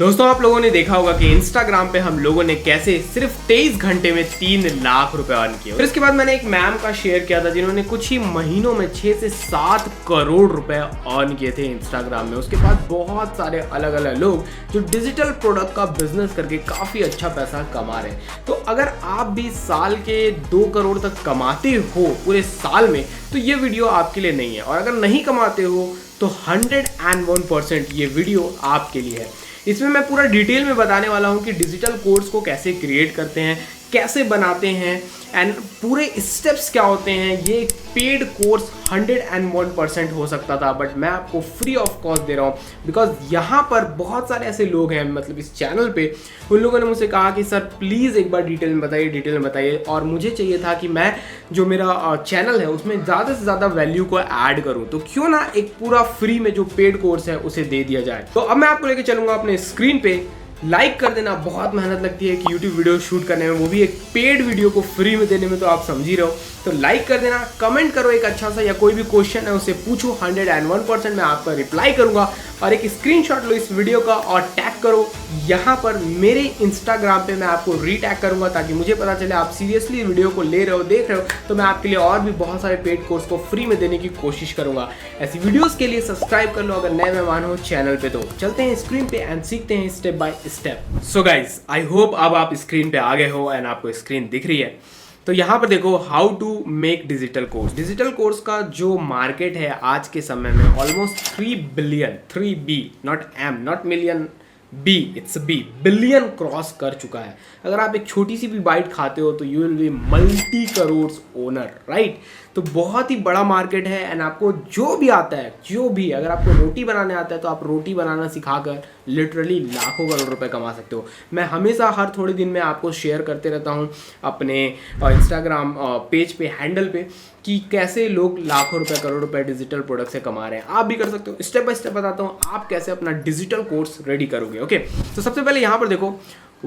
दोस्तों आप लोगों ने देखा होगा कि इंस्टाग्राम पे हम लोगों ने कैसे सिर्फ 23 घंटे में 3 लाख रुपए अर्न किए। फिर इसके बाद मैंने एक मैम का शेयर किया था जिन्होंने कुछ ही महीनों में 6 से 7 करोड़ रुपए अर्न किए थे इंस्टाग्राम में। उसके बाद बहुत सारे अलग अलग लोग जो डिजिटल प्रोडक्ट का बिजनेस करके काफी अच्छा पैसा कमा रहे हैं। तो अगर आप भी साल के 2 करोड़ तक कमाते हो पूरे साल में तो ये वीडियो आपके लिए नहीं है, और अगर नहीं कमाते हो तो 101% ये वीडियो आपके लिए है। इसमें मैं पूरा डिटेल में बताने वाला हूँ कि डिजिटल कोर्स को कैसे क्रिएट करते हैं, कैसे बनाते हैं एंड पूरे स्टेप्स क्या होते हैं। ये एक पेड कोर्स 101% हो सकता था, बट मैं आपको फ्री ऑफ कॉस्ट दे रहा हूँ बिकॉज यहाँ पर बहुत सारे ऐसे लोग हैं, मतलब इस चैनल पे उन लोगों ने मुझसे कहा कि सर प्लीज़ एक बार डिटेल में बताइए, और मुझे चाहिए था कि मैं जो मेरा चैनल है उसमें ज़्यादा से ज़्यादा वैल्यू को ऐड करूँ, तो क्यों ना एक पूरा फ्री में जो पेड कोर्स है उसे दे दिया जाए। तो अब मैं आपको लेके चलूँगा अपने स्क्रीन पे। लाइक कर देना, बहुत मेहनत लगती है कि यूट्यूब वीडियो शूट करने में, वो भी एक पेड वीडियो को फ्री में देने में, तो आप समझ ही रहो। तो लाइक कर देना, कमेंट करो एक अच्छा सा, या कोई भी क्वेश्चन है उसे पूछो, 101% मैं आपका रिप्लाई करूंगा। और एक स्क्रीनशॉट लो इस वीडियो का और टैग करो यहाँ पर मेरे इंस्टाग्राम पे, मैं आपको रीटैग करूंगा ताकि मुझे पता चले आप सीरियसली वीडियो को ले रहे हो, देख रहे हो। तो मैं आपके लिए और भी बहुत सारे पेड कोर्स को फ्री में देने की कोशिश करूंगा। ऐसी वीडियोस के लिए सब्सक्राइब कर लो अगर नए मेहमान हो चैनल पे। तो चलते हैं स्क्रीन पे एंड सीखते हैं step by step. So guys, I hope अब आप स्क्रीन पे आ गए हो एंड आपको स्क्रीन दिख रही है। तो यहाँ पर देखो, how to make digital course. Digital course का जो मार्केट है आज के समय में almost 3 billion, 3B, not M, not million, B, it's B, billion cross कर चुका है। अगर आप एक छोटी सी भी बाइट खाते हो तो you will be multi crore owner, right. तो बहुत ही बड़ा मार्केट है एंड आपको जो भी आता है, जो भी, अगर आपको रोटी बनाने आता है तो आप रोटी बनाना सिखाकर लिटरली लाखों करोड़ रुपए कमा सकते हो। मैं हमेशा हर थोड़े दिन में आपको शेयर करते रहता हूँ अपने इंस्टाग्राम पेज पे, हैंडल पे, कि कैसे लोग लाखों रुपए, करोड़ रुपए डिजिटल प्रोडक्ट से कमा रहे हैं। आप भी कर सकते हो। स्टेप बाय स्टेप बताता हूँ आप कैसे अपना डिजिटल कोर्स रेडी करोगे। ओके, तो सबसे पहले यहाँ पर देखो,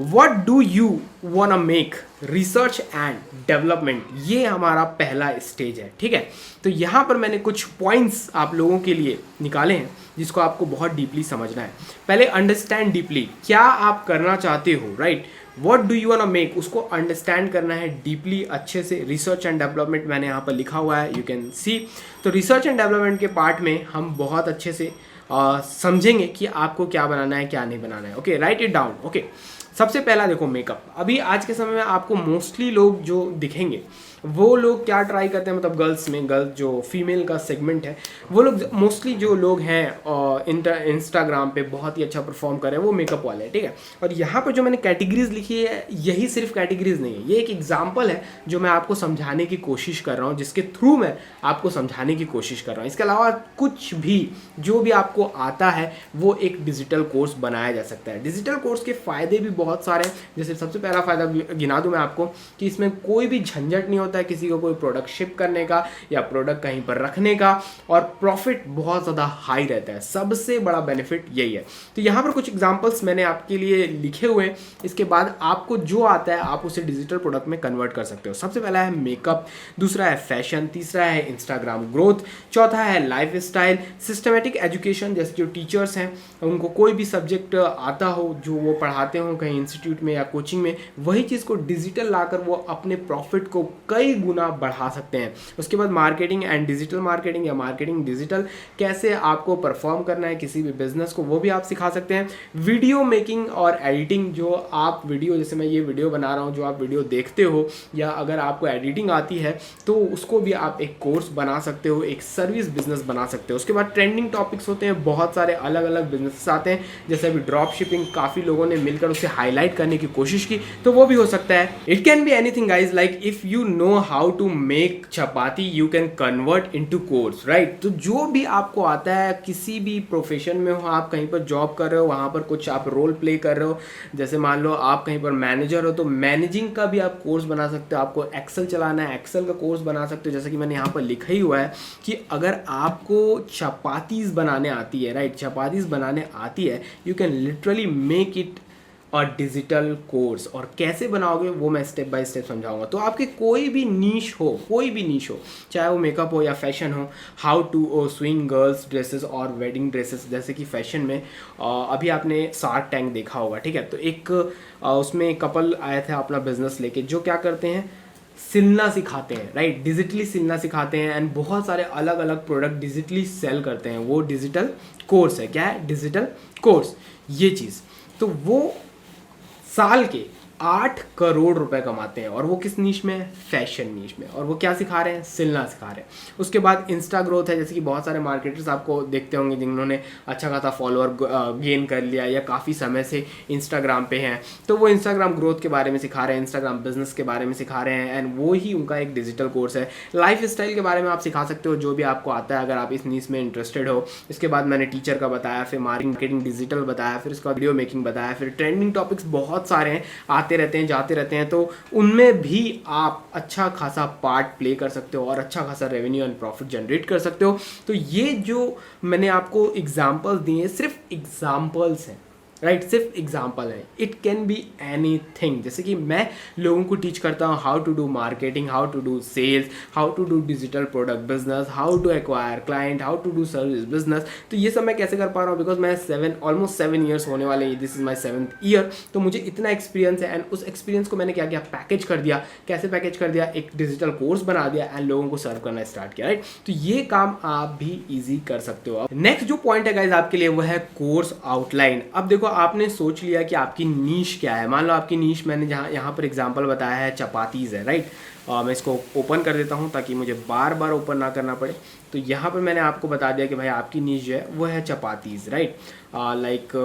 What do you wanna make? Research and development, ये हमारा पहला स्टेज है, ठीक है। तो यहाँ पर मैंने कुछ पॉइंट्स आप लोगों के लिए निकाले हैं जिसको आपको बहुत डीपली समझना है। पहले अंडरस्टैंड डीपली, क्या आप करना चाहते हो, right. What do you want make, उसको अंडरस्टैंड करना है डीपली, अच्छे से। रिसर्च एंड डेवलपमेंट मैंने यहाँ पर लिखा हुआ है, यू कैन सी। तो रिसर्च एंड डेवलपमेंट के पार्ट में हम बहुत अच्छे से समझेंगे कि आपको क्या बनाना है, क्या नहीं बनाना है। Okay, right it down. Okay, सबसे पहला देखो, मेकअप। अभी आज के समय में आपको मोस्टली लोग जो दिखेंगे वो लोग क्या ट्राई करते हैं, मतलब गर्ल्स में, गर्ल्स जो फीमेल का सेगमेंट है, वो लोग मोस्टली जो लोग हैं इंस्टाग्राम पे बहुत ही अच्छा परफॉर्म कर रहे हैं वो मेकअप वाले हैं, ठीक है। और यहाँ पर जो मैंने कैटेगरीज लिखी है, यही सिर्फ कैटेगरीज नहीं है, ये एक एग्जाम्पल है जो मैं आपको समझाने की कोशिश कर रहा हूँ, जिसके थ्रू मैं आपको समझाने की कोशिश कर रहा हूँ। इसके अलावा कुछ भी जो भी आपको आता है वो एक डिजिटल कोर्स बनाया जा सकता है। डिजिटल कोर्स के फ़ायदे भी बहुत सारे हैं। जैसे सबसे पहला फ़ायदा गिना दूँ मैं आपको कि इसमें कोई भी झंझट नहीं होता है किसी को कोई प्रोडक्ट शिप करने का या प्रोडक्ट कहीं पर रखने का, और प्रॉफिट बहुत ज़्यादा हाई रहता है। सबसे बड़ा बेनिफिट यही है। तो यहाँ पर कुछ एग्जांपल्स मैंने आपके लिए लिखे हुए हैं। इसके बाद आपको जो आता है आप उसे डिजिटल प्रोडक्ट में कन्वर्ट कर सकते हो। सबसे पहला है मेकअप, दूसरा है फैशन, तीसरा है इंस्टाग्राम ग्रोथ, चौथा है लाइफ स्टाइल, सिस्टमेटिक एजुकेशन, जैसे जो टीचर्स हैं उनको कोई भी सब्जेक्ट आता हो जो वो पढ़ाते हो कहीं इंस्टीट्यूट में या कोचिंग में, वही चीज़ को डिजिटल लाकर वो अपने प्रॉफिट को कई गुना बढ़ा सकते हैं। उसके बाद मार्केटिंग एंड डिजिटल मार्केटिंग या मार्केटिंग डिजिटल, कैसे आपको परफॉर्म करना है किसी भी बिजनेस को, वो भी आप सिखा सकते हैं। वीडियो मेकिंग और एडिटिंग, जो आप वीडियो, जैसे मैं ये वीडियो बना रहा हूँ, जो आप वीडियो देखते हो, या अगर आपको एडिटिंग आती है तो उसको भी आप एक कोर्स बना सकते हो, एक सर्विस बिजनेस बना सकते हो। उसके बाद ट्रेंडिंग टॉपिक्स होते हैं, बहुत सारे अलग अलग बिजनेस आते हैं, जैसे अभी ड्रॉप शिपिंग, काफ़ी लोगों ने मिलकर उसे हाईलाइट करने की कोशिश की, तो वो भी हो सकता है। It can be anything guys, like if you know how to make chapati you can convert into course, right. तो जो भी आपको आता है, किसी भी प्रोफेशन में हो, आप कहीं पर जॉब कर रहे हो, वहाँ पर कुछ आप रोल प्ले कर रहे हो, जैसे मान लो आप कहीं पर मैनेजर हो तो मैनेजिंग का भी आप कोर्स बना सकते हो। आपको एक्सेल चलाना है, एक्सेल का कोर्स बना सकते हो। जैसे कि मैंने यहाँ पर लिखा ही हुआ है कि अगर आपको चपातीज बनाने आती है, राइट, चपातीज बनाने आती है, you can literally make it और डिजिटल कोर्स, और कैसे बनाओगे वो मैं स्टेप बाय स्टेप समझाऊंगा। तो आपके कोई भी नीश हो, चाहे वो मेकअप हो या फैशन हो, how to swing girls dresses और वेडिंग ड्रेसेस, जैसे कि फैशन में अभी आपने शार्क टैंक देखा होगा, ठीक है। तो एक उसमें कपल आया था अपना बिजनेस लेके, जो क्या करते हैं, सिलना सिखाते हैं, राइट, डिजिटली सिलना सिखाते हैं एंड बहुत सारे अलग अलग प्रोडक्ट डिजिटली सेल करते हैं। वो डिजिटल कोर्स है। क्या है? Digital course. ये चीज़ तो वो साल के 8 करोड़ रुपए कमाते हैं, और वो किस नीश में है? फैशन नीश में। और वो क्या सिखा रहे हैं? सिलना सिखा रहे हैं। उसके बाद इंस्टा ग्रोथ है, जैसे कि बहुत सारे मार्केटर्स आपको देखते होंगे जिन्होंने अच्छा खासा फॉलोअर गेन कर लिया या काफ़ी समय से इंस्टाग्राम पे हैं, तो वो इंस्टाग्राम ग्रोथ के बारे में सिखा रहे हैं, इंस्टाग्राम बिजनेस के बारे में सिखा रहे हैं, एंड वो ही उनका एक डिजिटल कोर्स है। लाइफ स्टाइल के बारे में आप सिखा सकते हो, जो भी आपको आता है, अगर आप इस नीश में इंटरेस्टेड हो। इसके बाद मैंने टीचर का बताया, फिर मार्केटिंग डिजिटल बताया, फिर उसका वीडियो मेकिंग बताया, फिर ट्रेंडिंग टॉपिक्स बहुत सारे हैं, आते रहते हैं जाते रहते हैं, तो उनमें भी आप अच्छा खासा पार्ट प्ले कर सकते हो और अच्छा खासा रेवेन्यू एंड प्रॉफिट जनरेट कर सकते हो। तो ये जो मैंने आपको एग्जांपल्स दिए सिर्फ एग्जांपल्स हैं, राइट, सिर्फ एग्जाम्पल है। It can be anything. जैसे कि मैं लोगों को टीच करता हूँ how to do marketing, how to do sales, how to do digital product business, how to acquire client, how to do service business. तो ये सब मैं कैसे कर पा रहा हूँ? बिकॉज मैं ऑलमोस्ट 7 ईयर्स होने वाले हैं, this is my 7th year. तो मुझे इतना एक्सपीरियंस है, एंड उस एक्सपीरियंस को मैंने क्या किया? पैकेज कर दिया। कैसे पैकेज कर दिया? एक डिजिटल कोर्स बना दिया एंड लोगों को सर्व करना स्टार्ट किया, राइट। तो ये काम आप भी ईजी कर सकते हो। नेक्स्ट जो पॉइंट है गाइज आपके लिए, वो है कोर्स आउटलाइन। अब देखो, आपने सोच लिया कि आपकी नीश क्या है। मान लो आपकी नीश, मैंने जहाँ यहाँ पर एग्जांपल बताया है, चपातीज़ है, राइट। मैं इसको ओपन कर देता हूँ ताकि मुझे बार बार ओपन ना करना पड़े। तो यहाँ पर मैंने आपको बता दिया कि भाई आपकी नीश जो है वो है chapatis, right. Like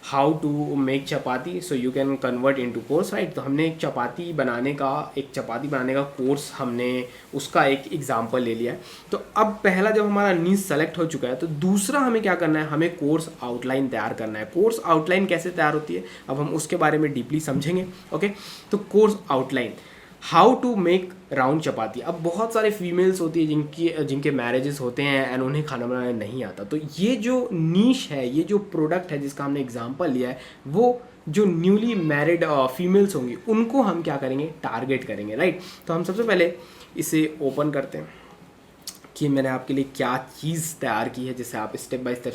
how to make chapati, so you can convert into course, right. तो हमने एक चपाती बनाने का कोर्स, हमने उसका एक एग्जांपल ले लिया है। तो अब पहला जब हमारा नीश सेलेक्ट हो चुका है, तो दूसरा हमें क्या करना है? हमें कोर्स आउटलाइन तैयार करना है। कोर्स आउटलाइन कैसे तैयार होती है, अब हम उसके बारे में डीपली समझेंगे। ओके, तो course outline, how to make round chapati. अब बहुत सारे फीमेल्स होती है जिनके मैरिजेस होते हैं एंड उन्हें खाना बनाना नहीं आता। तो ये जो नीश है, ये जो प्रोडक्ट है जिसका हमने एग्जांपल लिया है, वो जो न्यूली मैरिड फीमेल्स होंगी उनको हम क्या करेंगे? टारगेट करेंगे, राइट। तो हम सबसे पहले इसे ओपन करते हैं कि मैंने आपके लिए क्या चीज़ तैयार की है, जिससे आप स्टेप बाय स्टेप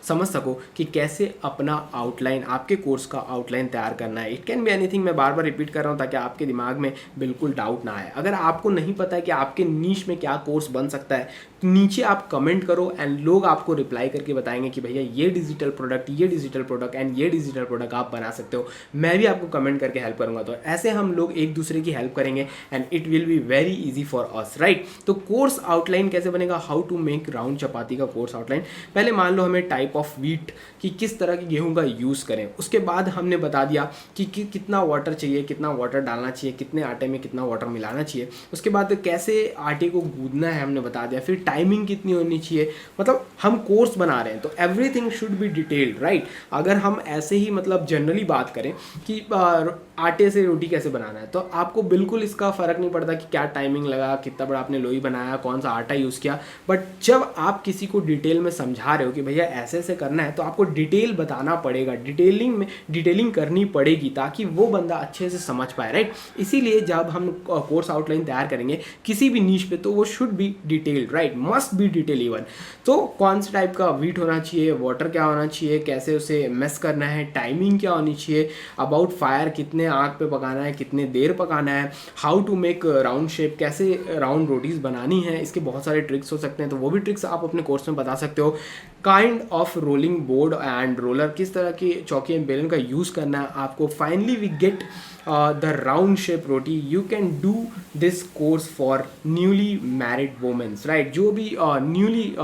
समझ सको कि कैसे अपना आउटलाइन, आपके कोर्स का आउटलाइन तैयार करना है। इट कैन बी एनीथिंग, मैं बार बार रिपीट कर रहा हूँ ताकि आपके दिमाग में बिल्कुल डाउट ना आए। अगर आपको नहीं पता है कि आपके नीश में क्या कोर्स बन सकता है, तो नीचे आप कमेंट करो एंड लोग आपको रिप्लाई करके बताएंगे कि भैया ये डिजिटल प्रोडक्ट एंड ये डिजिटल प्रोडक्ट आप बना सकते हो। मैं भी आपको कमेंट करके हेल्प करूँगा। तो ऐसे हम लोग एक दूसरे की हेल्प करेंगे and it will be very easy for us, right. तो कोर्स आउटलाइन कैसे बनेगा? हाउ टू मेक राउंड चपाती का कोर्स आउटलाइन। पहले मान लो हमें टाइप ऑफ व्हीट कि किस तरह की गेहूं का यूज़ करें। उसके बाद हमने बता दिया कि कितना वाटर चाहिए, कितना वाटर डालना चाहिए, कितने आटे में कितना वाटर मिलाना चाहिए। उसके बाद कैसे आटे को गूंदना है हमने बता दिया। फिर टाइमिंग कितनी होनी चाहिए। मतलब हम कोर्स बना रहे हैं तो everything should be detailed, right. अगर हम ऐसे ही मतलब जनरली बात करें कि आटे से रोटी कैसे बनाना है, तो आपको बिल्कुल इसका फ़र्क नहीं पड़ता कि क्या टाइमिंग लगा, कितना बड़ा आपने लोई बनाया, कौन सा आटा यूज़ किया। बट जब आप किसी को डिटेल में समझा रहे हो कि भैया ऐसे ऐसे करना है, तो आपको डिटेल बताना पड़ेगा, डिटेलिंग करनी पड़ेगी ताकि वो बंदा अच्छे से समझ पाए, राइट। इसीलिए जब हम कोर्स आउटलाइन तैयार करेंगे किसी भी नीश पे, तो वो should be detailed, right, must be detail even. तो कौन से टाइप का व्हीट होना चाहिए, वाटर क्या होना चाहिए, कैसे उसे मेस करना है, टाइमिंग क्या होनी चाहिए, अबाउट फायर कितने आग पे पकाना है, कितने देर पकाना है, how to make round shape, कैसे राउंड रोटीज बनानी है। इसके बहुत सारे ट्रिक्स हो सकते हैं, तो वो भी ट्रिक्स आप अपने कोर्स में बता सकते हो। Kind of rolling board and roller, किस तरह की चौकी एंड बेलन का यूज़ करना है आपको। Finally we get the round shape roti. You can do this course for newly married womens, right. जो भी न्यूली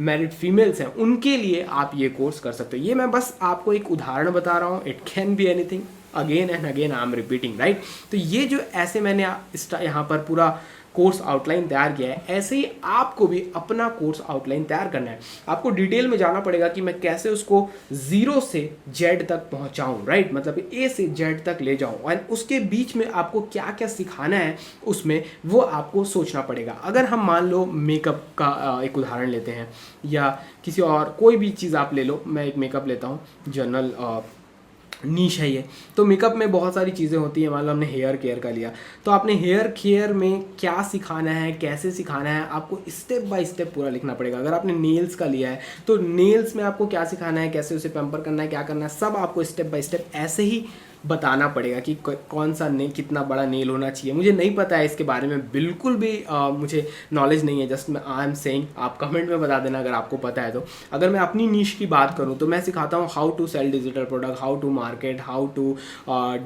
मैरिड फीमेल्स हैं उनके लिए आप ये कोर्स कर सकते हो। ये मैं बस आपको एक उदाहरण बता रहा हूँ। It can be anything, again and again I am repeating, right. तो ये जो ऐसे मैंने यहाँ पर पूरा कोर्स आउटलाइन तैयार किया है, ऐसे ही आपको भी अपना कोर्स आउटलाइन तैयार करना है। आपको डिटेल में जाना पड़ेगा कि मैं कैसे उसको 0 से Z तक पहुंचाऊं, राइट, मतलब A से Z तक ले जाऊं, और उसके बीच में आपको क्या क्या सिखाना है उसमें वो आपको सोचना पड़ेगा। अगर हम मान लो मेकअप का एक उदाहरण लेते हैं, या किसी और कोई भी चीज़ आप ले लो, मैं एक मेकअप लेता हूँ जनरल नीश है ये। तो मेकअप में बहुत सारी चीज़ें होती हैं, मान लो हमने हेयर केयर का लिया तो आपने हेयर केयर में क्या सिखाना है, कैसे सिखाना है, आपको स्टेप बाय स्टेप पूरा लिखना पड़ेगा। अगर आपने नेल्स का लिया है तो नेल्स में आपको क्या सिखाना है, कैसे उसे पैम्पर करना है, क्या करना है, सब आपको स्टेप बाय स्टेप ऐसे ही बताना पड़ेगा कि कौन सा नेल, कितना बड़ा नेल होना चाहिए। मुझे नहीं पता है इसके बारे में, बिल्कुल भी मुझे नॉलेज नहीं है, जस्ट मैं आई एम सेइंग। आप कमेंट में बता देना अगर आपको पता है तो। अगर मैं अपनी नीश की बात करूं तो मैं सिखाता हूं how to sell digital product, how to market, how to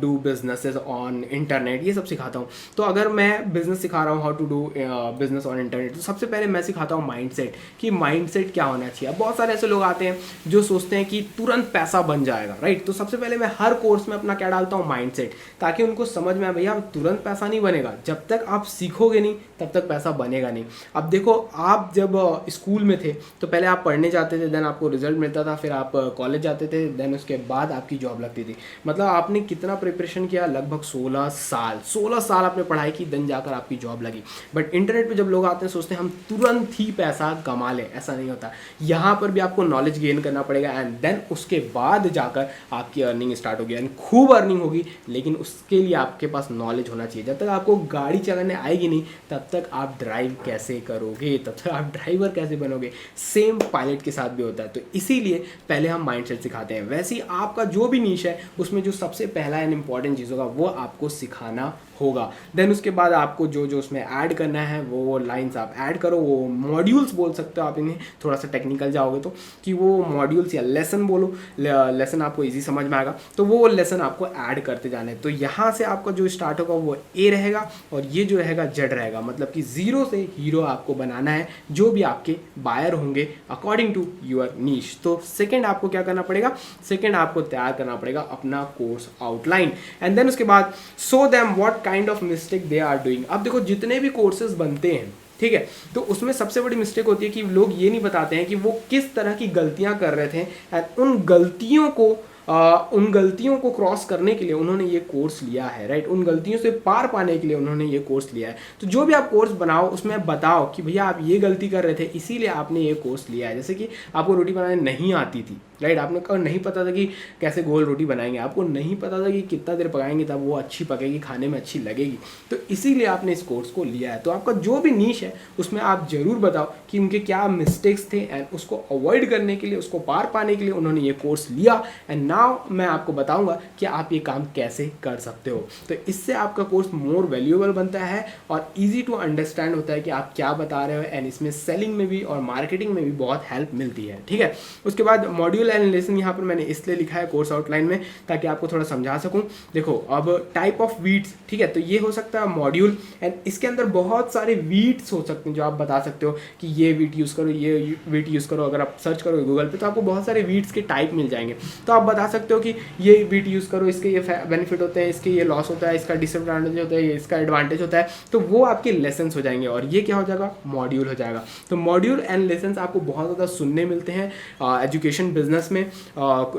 do businesses on internet, ये सब सिखाता हूँ। तो अगर मैं बिजनेस सिखा रहा हूँ, how to do business on internet, तो सबसे पहले मैं सिखाता हूँ माइंडसेट, कि माइंडसेट क्या होना चाहिए। अब बहुत सारे ऐसे लोग आते हैं जो सोचते हैं कि तुरंत पैसा बन जाएगा, राइट। तो सबसे पहले मैं हर कोर्स में अपना क्या डालता हूँ, माइंडसेट, ताकि उनको समझ में आए भैया तुरंत पैसा नहीं बनेगा, जब तक आप सीखोगे नहीं तब तक पैसा बनेगा नहीं। अब देखो, आप जब स्कूल में थे तो पहले आप पढ़ने जाते थे, देन आपको रिजल्ट मिलता था, फिर आप कॉलेज जाते थे, देन उसके बाद आपकी जॉब लगती थी। मतलब आपने कितना प्रिपरेशन किया, लगभग 16 साल आपने पढ़ाई की, देन जाकर आपकी जॉब लगी। बट इंटरनेट पे जब लोग आते हैं सोचते हैं हम तुरंत ही पैसा कमा लें, ऐसा नहीं होता। यहाँ पर भी आपको नॉलेज गेन करना पड़ेगा एंड देन उसके बाद जाकर आपकी अर्निंग स्टार्ट होगी, एंड खूब अर्निंग होगी, लेकिन उसके लिए आपके पास नॉलेज होना चाहिए। जब तक आपको गाड़ी चलाने आएगी नहीं तब तक आप ड्राइव कैसे करोगे, तब तक आप ड्राइवर कैसे बनोगे। सेम पायलट के साथ भी होता है। तो इसीलिए पहले हम माइंडसेट सिखाते हैं। वैसे ही आपका जो भी नीश है उसमें जो सबसे पहला एंड इंपॉर्टेंट चीज़ होगा वो आपको सिखाना होगा। देन उसके बाद आपको जो जो उसमें ऐड करना है वो लाइंस आप ऐड करो, वो मॉड्यूल्स बोल सकते हो आप इन्हें, थोड़ा सा टेक्निकल जाओगे तो, कि वो मॉड्यूल्स या लेसन बोलो, लेसन आपको इजी समझ में आएगा, तो वो लेसन आपको ऐड करते जाने हैं। तो यहाँ से आपका जो स्टार्ट होगा वो ए रहेगा और ये जो रहेगा जेड रहेगा, मतलब कि जीरो से हीरो आपको बनाना है, जो भी आपके बायर होंगे अकॉर्डिंग टू यूर नीश। तो सेकेंड आपको क्या करना पड़ेगा, सेकेंड आपको तैयार करना पड़ेगा अपना कोर्स आउटलाइन, एंड देन उसके बाद show them what kind of mistake they are doing. अब देखो, जितने भी कोर्सेज बनते हैं, ठीक है, तो उसमें सबसे बड़ी मिस्टेक होती है कि लोग ये नहीं बताते हैं कि वो किस तरह की गलतियां कर रहे थे, एंड उन गलतियों को क्रॉस करने के लिए उन्होंने ये कोर्स लिया है, राइट। उन गलतियों से पार पाने के लिए उन्होंने ये कोर्स लिया है। तो जो भी आप कोर्स बनाओ उसमें बताओ कि भैया आप ये गलती कर रहे थे, इसीलिए आपने ये कोर्स लिया है। जैसे कि आपको रोटी बनाने नहीं आती थी, राइट, आपने कहा नहीं पता था कि कैसे गोल रोटी बनाएंगे, आपको नहीं पता था कि कितना देर पकाएंगे तब वो अच्छी पकेगी, खाने में अच्छी लगेगी, तो इसीलिए आपने इस कोर्स को लिया है। तो आपका जो भी नीश है उसमें आप जरूर बताओ कि उनके क्या मिस्टेक्स थे, एंड उसको अवॉइड करने के लिए, उसको पार पाने के लिए उन्होंने ये कोर्स लिया, एंड नाउ मैं आपको बताऊंगा कि आप ये काम कैसे कर सकते हो। तो इससे आपका कोर्स मोर वैल्यूएबल बनता है और ईजी टू अंडरस्टैंड होता है कि आप क्या बता रहे हो, एंड इसमें सेलिंग में भी और मार्केटिंग में भी बहुत हेल्प मिलती है, ठीक है। उसके बाद मॉड्यूल एंड लेसन यहाँ पर मैंने इसलिए लिखा है कोर्स आउटलाइन में ताकि आपको थोड़ा समझा सकूं। देखो, अब टाइप ऑफ वीट्स, ठीक है, तो ये हो सकता है मॉड्यूल, एंड इसके अंदर बहुत सारे वीट्स हो सकते हैं जो आप बता सकते हो कि ये वीट यूज़ करो, ये वीट यूज़ करो। अगर आप सर्च करोगे गूगल पे तो आपको बहुत सारे वीट्स के टाइप मिल जाएंगे। तो आप बता सकते हो कि ये वीट यूज़ करो, इसके ये बेनिफिट होते हैं, इसके ये लॉस होता है, इसका डिसएडवांटेज होता है, इसका एडवांटेज होता है। तो वो आपके लेसन्स हो जाएंगे और ये क्या हो जाएगा, मॉड्यूल हो जाएगा। तो मॉड्यूल एंड लेसन्स आपको बहुत ज़्यादा सुनने मिलते हैं एजुकेशन बिजनेस में,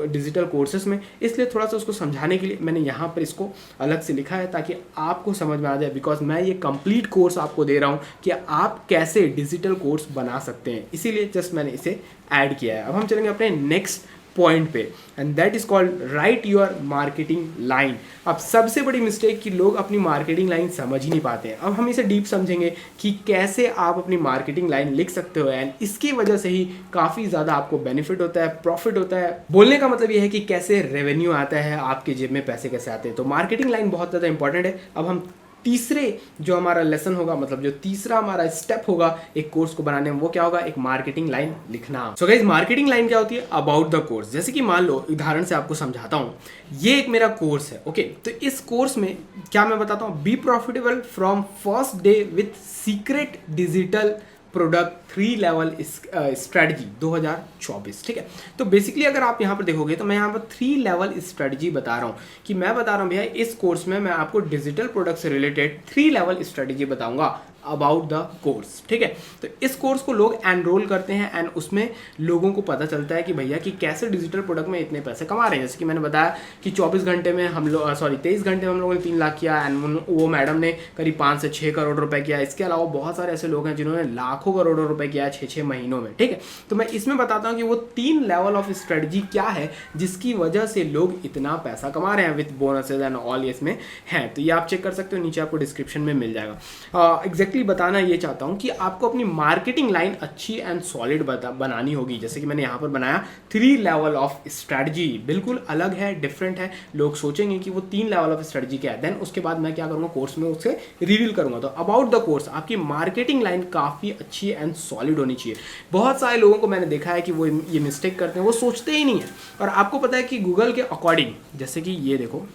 डिजिटल कोर्सेज में, इसलिए थोड़ा सा उसको समझाने के लिए मैंने यहाँ पर इसको अलग से लिखा है ताकि आपको समझ में आ जाए, बिकॉज मैं ये कंप्लीट कोर्स आपको दे रहा हूँ कि आप कैसे डिजिटल कोर्स बना सकते हैं, इसीलिए जस्ट मैंने इसे ऐड किया है। अब हम चलेंगे अपने नेक्स्ट पॉइंट पे, and that is called right your marketing line. अब सबसे बड़ी मिस्टेक कि लोग अपनी मार्केटिंग लाइन समझ ही नहीं पाते हैं। अब हम इसे डीप समझेंगे कि कैसे आप अपनी मार्केटिंग लाइन लिख सकते हो, एंड इसकी वजह से ही काफ़ी ज़्यादा आपको बेनिफिट होता है, प्रॉफिट होता है। बोलने का मतलब यह है कि कैसे रेवेन्यू आता है, आपके जेब में पैसे कैसे आते हैं। तो मार्केटिंग लाइन बहुत ज़्यादा इंपॉर्टेंट है। अब हम तीसरे जो हमारा लेसन होगा, मतलब जो तीसरा हमारा स्टेप होगा एक कोर्स को बनाने में, वो क्या होगा, एक मार्केटिंग लाइन लिखना। सो गाइस, मार्केटिंग लाइन क्या होती है, अबाउट द कोर्स। जैसे कि मान लो, उदाहरण से आपको समझाता हूं, ये एक मेरा कोर्स है, ओके। तो इस कोर्स में क्या मैं बताता हूं, B profitable from first day with secret digital product 3 level strategy 2024, ठीक है। तो बेसिकली अगर आप यहाँ पर देखोगे तो मैं यहाँ पर 3 लेवल स्ट्रेटजी बता रहा हूँ कि मैं बता रहा हूँ भैया इस कोर्स में मैं आपको डिजिटल प्रोडक्ट से रिलेटेड 3 लेवल स्ट्रेटजी बताऊंगा। अबाउट द कोर्स, ठीक है। तो इस कोर्स को लोग एनरोल करते हैं एंड उसमें लोगों को पता चलता है कि भैया कि कैसे डिजिटल प्रोडक्ट में इतने पैसे कमा रहे हैं। जैसे कि मैंने बताया कि 24 घंटे में हम लोग 23 घंटे में हम लोगों ने 3 लाख किया एंड वो मैडम ने करीब 5 से 6 करोड़ रुपए किया। इसके अलावा बहुत सारे ऐसे लोग हैं जिन्होंने लाखों करोड़ों रुपए किया 6-6 महीनों में, ठीक है। तो मैं इसमें बताता हूँ कि वो 3 लेवल ऑफ स्ट्रेटजी क्या है जिसकी वजह से लोग इतना पैसा कमा रहे हैं विद बोनसेस एंड ऑल, इसमें है। तो ये आप चेक कर सकते हो, नीचे आपको डिस्क्रिप्शन में मिल जाएगा। एग्जैक्टली बताना ये चाहता हूँ कि आपको अपनी मार्केटिंग लाइन अच्छी एंड सॉलिड बनानी होगी। जैसे कि मैंने यहाँ पर बनाया 3 लेवल ऑफ स्ट्रेटजी, बिल्कुल अलग है, डिफरेंट है। लोग सोचेंगे कि वो 3 लेवल ऑफ स्ट्रेटजी क्या है। देन उसके बाद मैं क्या करूँगा, कोर्स में उसे रिवील करूँगा। तो अबाउट द कोर्स आपकी मार्केटिंग लाइन काफ़ी अच्छी एंड सॉलिड होनी चाहिए। बहुत सारे लोगों को मैंने देखा है कि वो ये मिस्टेक करते हैं, वो सोचते ही नहीं है। और आपको पता है कि गूगल के अकॉर्डिंग, जैसे कि ये देखो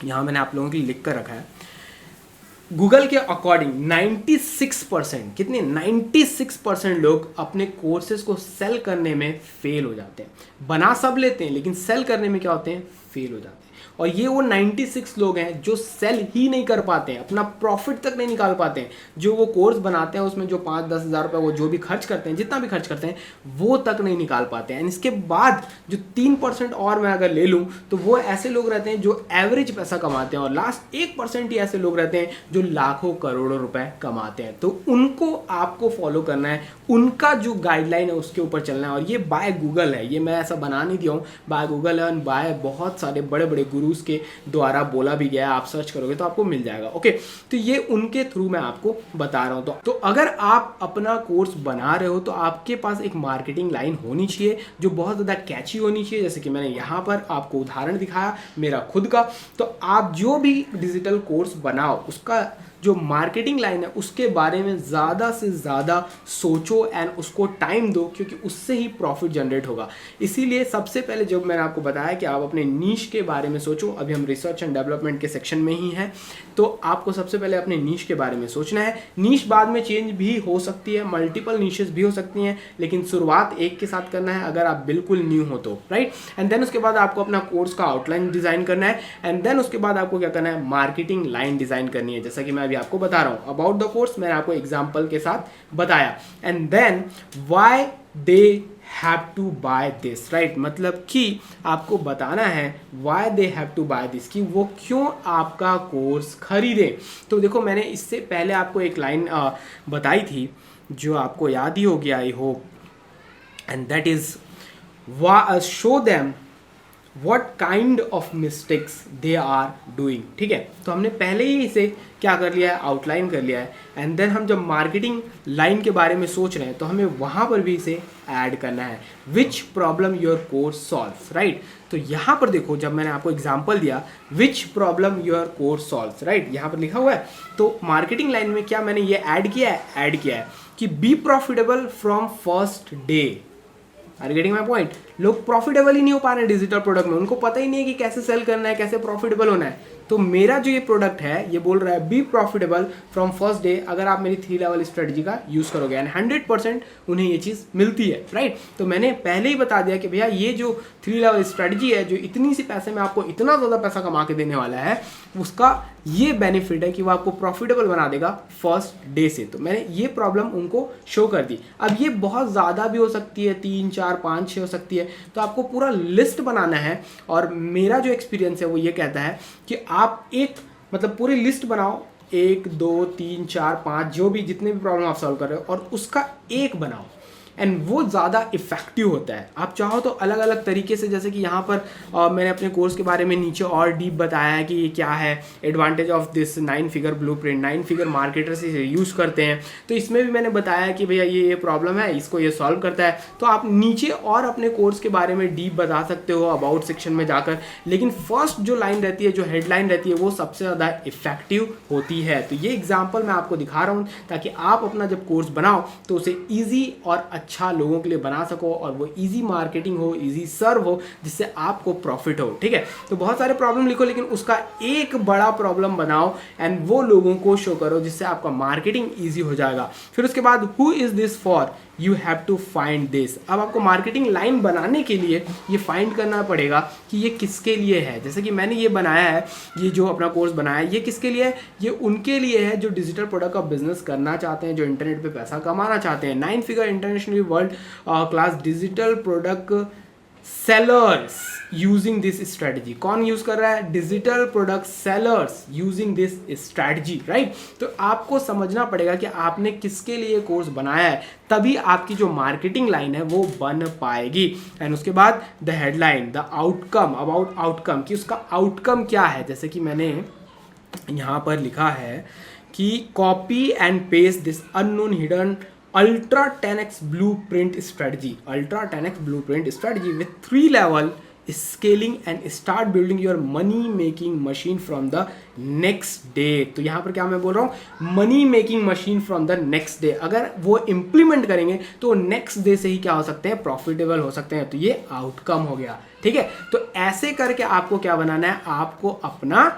यहाँ मैंने आप लोगों के लिए लिख कर रखा है, गूगल के अकॉर्डिंग 96% कितने 96% लोग अपने कोर्सेज को सेल करने में फेल हो जाते हैं। बना सब लेते हैं लेकिन सेल करने में क्या होते हैं, फेल हो जाते हैं। और ये वो 96 लोग हैं जो सेल ही नहीं कर पाते हैं, अपना प्रॉफिट तक नहीं निकाल पाते हैं। जो वो कोर्स बनाते हैं उसमें जो 5-10 हज़ार रुपये वो जो भी खर्च करते हैं, जितना भी खर्च करते हैं, वो तक नहीं निकाल पाते हैं। इसके बाद जो 3% और मैं अगर ले लूँ तो वो ऐसे लोग रहते हैं जो एवरेज पैसा कमाते हैं, और लास्ट 1% ही ऐसे लोग रहते हैं जो लाखों करोड़ों रुपए कमाते हैं। तो उनको आपको फॉलो करना है, उनका जो गाइडलाइन है उसके ऊपर चलना है। और ये बाय गूगल है, ये मैं ऐसा बना नहीं दिया हूँ, बाय गूगल है, बाय बहुत सारे बड़े बड़े गुरुज के द्वारा बोला भी गया है। आप सर्च करोगे तो आपको मिल जाएगा। ओके, तो ये उनके थ्रू मैं आपको बता रहा हूँ। तो अगर आप अपना कोर्स बना रहे हो तो आपके पास एक मार्केटिंग लाइन होनी चाहिए जो बहुत ज़्यादा कैची होनी चाहिए। जैसे कि मैंने यहाँ पर आपको उदाहरण दिखाया मेरा खुद का। तो आप जो भी डिजिटल कोर्स बनाओ उसका जो मार्केटिंग लाइन है उसके बारे में ज़्यादा से ज़्यादा सोचो एंड उसको टाइम दो, क्योंकि उससे ही प्रॉफिट जनरेट होगा। इसीलिए सबसे पहले जब मैंने आपको बताया कि आप अपने नीश के बारे में सोचो, अभी हम रिसर्च एंड डेवलपमेंट के सेक्शन में ही हैं, तो आपको सबसे पहले अपने नीश के बारे में सोचना है। नीश बाद में चेंज भी हो सकती है, मल्टीपल नीशेस भी हो सकती हैं, लेकिन शुरुआत एक के साथ करना है अगर आप बिल्कुल न्यू हो तो, राइट। एंड देन उसके बाद आपको अपना कोर्स का आउटलाइन डिज़ाइन करना है एंड देन उसके बाद आपको क्या करना है, मार्केटिंग लाइन डिज़ाइन करनी है। जैसा कि मैं आपको बता रहा हूं अबाउट द कोर्स, मैंने आपको एग्जांपल के साथ बताया। And then why they have to buy this, right, मतलब कि आपको बताना है why they have to buy this, कि वो क्यों आपका कोर्स खरीदे। तो देखो मैंने इससे पहले आपको एक लाइन बताई थी जो आपको याद ही होगी I hope, and that is show them what kind of mistakes they are doing, ठीक है। तो हमने पहले ही इसे क्या कर लिया है, आउटलाइन कर लिया है। एंड देन हम जब मार्केटिंग लाइन के बारे में सोच रहे हैं तो हमें वहाँ पर भी इसे ऐड करना है, which problem your course solves, right. तो यहाँ पर देखो जब मैंने आपको एग्जाम्पल दिया which problem your course solves, right, यहाँ पर लिखा हुआ है। तो मार्केटिंग लाइन में क्या मैंने ये ऐड किया है कि be profitable from first day. Are getting my point. लोग प्रॉफिटेबल ही नहीं हो पा रहे हैं डिजिटल प्रोडक्ट में, उनको पता ही नहीं है कि कैसे सेल करना है, कैसे प्रॉफिटेबल होना है। तो मेरा जो ये प्रोडक्ट है ये बोल रहा है B profitable from first day, अगर आप मेरी 3 लेवल स्ट्रेटजी का यूज़ करोगे एंड 100% उन्हें ये चीज़ मिलती है, राइट। तो मैंने पहले ही बता दिया कि भैया ये जो 3 लेवल स्ट्रेटजी है जो इतनी सी पैसे में आपको इतना ज़्यादा पैसा कमा के देने वाला है, उसका ये बेनिफिट है कि वो आपको प्रॉफिटेबल बना देगा फर्स्ट डे से। तो मैंने ये प्रॉब्लम उनको शो कर दी। अब ये बहुत ज़्यादा भी हो सकती है, 3, 4, 5, 6 हो सकती है। तो आपको पूरा लिस्ट बनाना है और मेरा जो एक्सपीरियंस है वो ये कहता है कि आप एक मतलब पूरी लिस्ट बनाओ, 1, 2, 3, 4, 5 जो भी जितने भी प्रॉब्लम आप सॉल्व कर रहे हो, और उसका एक बनाओ एंड वो ज़्यादा इफेक्टिव होता है। आप चाहो तो अलग अलग तरीके से, जैसे कि यहाँ पर मैंने अपने कोर्स के बारे में नीचे और डीप बताया है कि ये क्या है, advantage of this 9 figure blueprint, 9 figure marketers इसे यूज़ करते हैं। तो इसमें भी मैंने बताया कि भैया ये प्रॉब्लम है, इसको ये सॉल्व करता है। तो आप नीचे और अपने कोर्स के बारे में डीप बता सकते हो अबाउट सेक्शन में जाकर, लेकिन फर्स्ट जो लाइन रहती है, जो हेडलाइन रहती है, वो सबसे ज़्यादा इफेक्टिव होती है। तो ये एग्जाम्पल मैं आपको दिखा रहा हूँ ताकि आप अपना जब कोर्स बनाओ तो उसे ईजी और अच्छा लोगों के लिए बना सको और वो इजी मार्केटिंग हो, इजी सर्व हो, जिससे आपको प्रॉफिट हो, ठीक है। तो बहुत सारे प्रॉब्लम लिखो लेकिन उसका एक बड़ा प्रॉब्लम बनाओ एंड वो लोगों को शो करो जिससे आपका मार्केटिंग इजी हो जाएगा। फिर उसके बाद who is this for, you have to find this. अब आपको मार्केटिंग लाइन बनाने के लिए ये फाइंड करना पड़ेगा कि ये किसके लिए है। जैसे कि मैंने ये बनाया है, ये जो अपना कोर्स बनाया है, ये किसके लिए है? ये उनके लिए है जो डिजिटल प्रोडक्ट का बिजनेस करना चाहते हैं, जो इंटरनेट पे पैसा कमाना चाहते हैं। 9 figure international world class digital product sellers using this strategy. कौन यूज कर रहा है? Digital product sellers using this strategy, right. तो आपको समझना पड़ेगा कि आपने किसके लिए कोर्स बनाया है, तभी आपकी जो मार्केटिंग लाइन है वो बन पाएगी। एंड उसके बाद the headline, the outcome, about outcome, कि उसका आउटकम क्या है। जैसे कि मैंने यहाँ पर लिखा है कि copy and paste this unknown hidden Ultra 10x blueprint strategy, Ultra 10x blueprint strategy with 3 level scaling and start building your money making machine from the next day। तो यहाँ पर क्या मैं बोल रहा हूँ? Money making machine from the next day. अगर वो इंप्लीमेंट करेंगे तो नेक्स्ट डे से ही क्या हो सकते हैं? प्रॉफिटेबल हो सकते हैं। तो ये आउटकम हो गया, ठीक है। तो ऐसे करके आपको क्या बनाना है? आपको अपना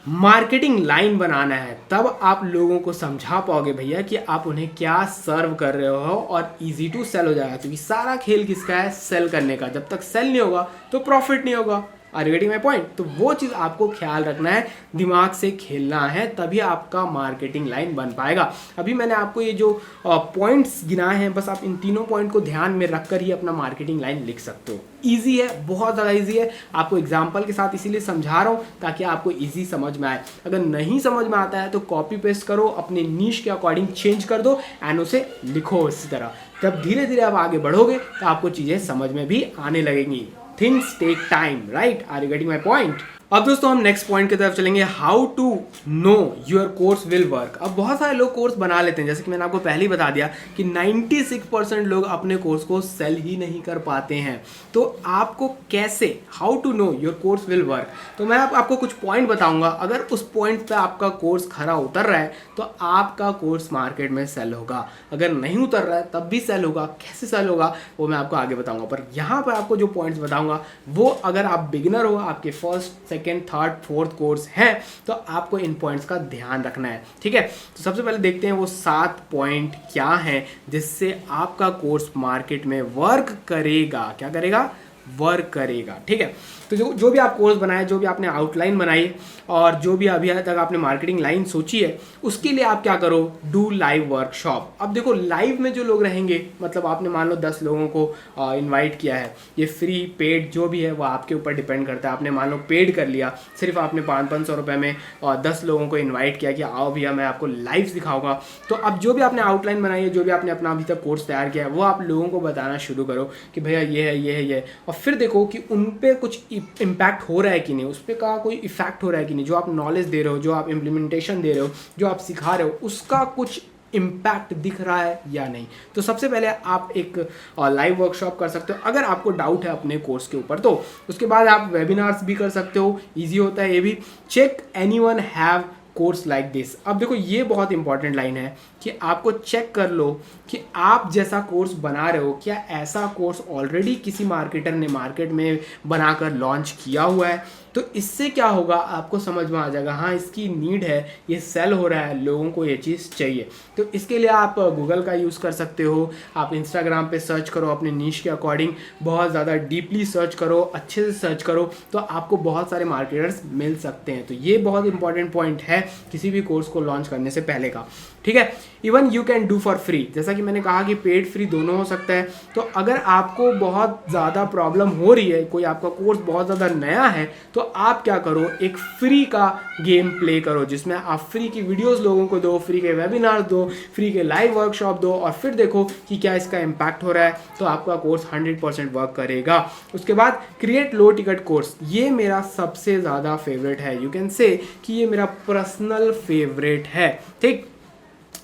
मार्केटिंग लाइन बनाना है, तब आप लोगों को समझा पाओगे भैया कि आप उन्हें क्या सर्व कर रहे हो, और इजी टू सेल हो जाएगा। क्योंकि सारा खेल किसका है? सेल करने का। जब तक सेल नहीं होगा तो प्रॉफिट नहीं होगा। Are you getting my point? तो वो चीज़ आपको ख्याल रखना है, दिमाग से खेलना है, तभी आपका मार्केटिंग लाइन बन पाएगा। अभी मैंने आपको ये जो पॉइंट्स गिनाए हैं, बस आप इन तीनों पॉइंट को ध्यान में रखकर ही अपना मार्केटिंग लाइन लिख सकते हो। ईजी है, बहुत ज़्यादा ईजी है। आपको एग्जाम्पल के साथ इसीलिए समझा रहा हूँ ताकि आपको ईजी समझ में आए। अगर नहीं समझ में आता है तो कॉपी पेस्ट करो, अपने नीश के अकॉर्डिंग चेंज कर दो एंड उसे लिखो इसी तरह। तब धीरे धीरे आप आगे बढ़ोगे तो आपको चीज़ें समझ में भी आने लगेंगी। Things take time, right? Are you getting my point? अब दोस्तों हम नेक्स्ट पॉइंट की तरफ चलेंगे, how to know your course will work. अब बहुत सारे लोग कोर्स बना लेते हैं, जैसे कि मैंने आपको पहले ही बता दिया कि 96% लोग अपने कोर्स को सेल ही नहीं कर पाते हैं। तो आपको कैसे, how to know your course will work, तो मैं आपको कुछ पॉइंट बताऊंगा। अगर उस पॉइंट पे आपका कोर्स खरा उतर रहा है तो आपका कोर्स मार्केट में सेल होगा। अगर नहीं उतर रहा है तब भी सेल होगा। कैसे सेल होगा वो मैं आपको आगे बताऊंगा, पर यहाँ पर आपको जो पॉइंट्स बताऊंगा वो अगर आप बिगिनर हो, आपके first second third fourth course है, तो आपको इन पॉइंट्स का ध्यान रखना है, ठीक है। तो सबसे पहले देखते हैं वो 7 पॉइंट क्या हैं जिससे आपका कोर्स मार्केट में वर्क करेगा। क्या करेगा? वर्क करेगा, ठीक है। तो जो भी आप कोर्स बनाए, जो भी आपने आउटलाइन बनाई और जो भी अभी तक आपने मार्केटिंग लाइन सोची है, उसके लिए आप क्या करो? Do live workshop. अब देखो लाइव में जो लोग रहेंगे, मतलब आपने मान लो 10 लोगों को इनवाइट किया है, ये फ्री पेड जो भी है वो आपके ऊपर डिपेंड करता है। आपने मान लो पेड कर लिया, सिर्फ आपने 500 रुपये में 10 लोगों को इन्वाइट किया कि आओ भैया मैं आपको लाइव सिखाऊंगा। तो अब जो भी आपने आउटलाइन बनाई है, जो भी आपने अपना अभी तक कोर्स तैयार किया है, वो आप लोगों को बताना शुरू करो कि भैया ये है, ये है, ये है। और फिर देखो कि उन पे कुछ इम्पैक्ट हो रहा है कि नहीं, उस पर का कोई इफेक्ट हो रहा है कि नहीं। जो आप नॉलेज दे रहे हो, जो आप इम्प्लीमेंटेशन दे रहे हो, जो आप सिखा रहे हो, उसका कुछ इम्पैक्ट दिख रहा है या नहीं। तो सबसे पहले आप एक लाइव वर्कशॉप कर सकते हो अगर आपको डाउट है अपने कोर्स के ऊपर। तो उसके बाद आप वेबिनार्स भी कर सकते हो, ईजी होता है ये भी। Check anyone have course like this. अब देखो ये बहुत इंपॉर्टेंट लाइन है कि आपको चेक कर लो कि आप जैसा कोर्स बना रहे हो, क्या ऐसा कोर्स ऑलरेडी किसी मार्केटर ने मार्केट में बनाकर लॉन्च किया हुआ है। तो इससे क्या होगा, आपको समझ में आ जाएगा हाँ इसकी नीड है, ये सेल हो रहा है, लोगों को ये चीज़ चाहिए। तो इसके लिए आप गूगल का यूज़ कर सकते हो, आप इंस्टाग्राम पे सर्च करो, अपने नीश के अकॉर्डिंग बहुत ज़्यादा डीपली सर्च करो, अच्छे से सर्च करो, तो आपको बहुत सारे मार्केटर्स मिल सकते हैं। तो ये बहुत इंपॉर्टेंट पॉइंट है किसी भी कोर्स को लॉन्च करने से पहले का, ठीक है। Even you can do for free, जैसा कि मैंने कहा कि पेड फ्री दोनों हो सकता है। तो अगर आपको बहुत ज़्यादा प्रॉब्लम हो रही है, कोई आपका कोर्स बहुत ज़्यादा नया है, तो आप क्या करो, एक फ्री का गेम प्ले करो जिसमें आप फ्री की वीडियोस लोगों को दो, फ्री के वेबिनार दो, फ्री के लाइव वर्कशॉप दो, और फिर देखो कि क्या इसका इम्पैक्ट हो रहा है। तो आपका कोर्स 100% वर्क करेगा। उसके बाद क्रिएट लो टिकट कोर्स, ये मेरा सबसे ज़्यादा फेवरेट है। यू कैन से कि ये मेरा पर्सनल फेवरेट है, ठीक।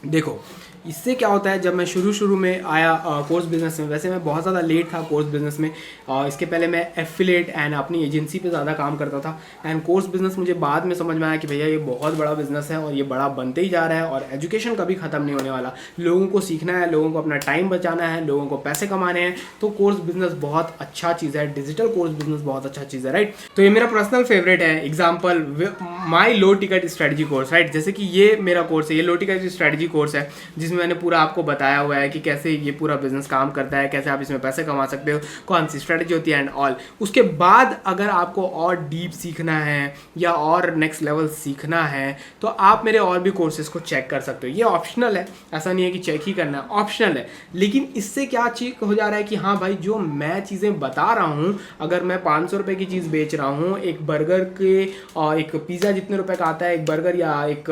देखो इससे क्या होता है, जब मैं शुरू में आया कोर्स बिजनेस में, वैसे मैं बहुत ज़्यादा लेट था कोर्स बिजनेस में, इसके पहले मैं एफिलिएट एंड अपनी एजेंसी पे ज़्यादा काम करता था। एंड कोर्स बिजनेस मुझे बाद में समझ में आया कि भैया ये बहुत बड़ा बिजनेस है और ये बड़ा बनते ही जा रहा है, और एजुकेशन कभी ख़त्म नहीं होने वाला। लोगों को सीखना है, लोगों को अपना टाइम बचाना है, लोगों को पैसे कमाने हैं। तो कोर्स बिजनेस बहुत अच्छा चीज़ है, डिजिटल कोर्स बिजनेस बहुत अच्छा चीज़ है, राइट। तो ये मेरा पर्सनल फेवरेट है। Example my low ticket strategy course, right. जैसे कि ये मेरा कोर्स है, ये लो टिकट स्ट्रेटजी कोर्स है जिसमें मैंने पूरा आपको बताया हुआ है कि कैसे ये पूरा बिजनेस काम करता है, कैसे आप इसमें पैसे कमा सकते हो, कौन सी स्ट्रेटजी होती है एंड ऑल। उसके बाद अगर आपको और डीप सीखना है या और नेक्स्ट लेवल सीखना है तो आप मेरे और भी कोर्सेज को चेक कर सकते हो। ये ऑप्शनल है, ऐसा नहीं है कि चेक ही करना है, ऑप्शनल है। लेकिन इससे क्या चीज हो जा रहा है कि हाँ भाई जो मैं चीज़ें बता रहा हूँ, अगर मैं 500 रुपये की चीज़ बेच रहा हूँ, एक बर्गर के एक पिज़्ज़ा जितने रुपए का आता है एक बर्गर, या एक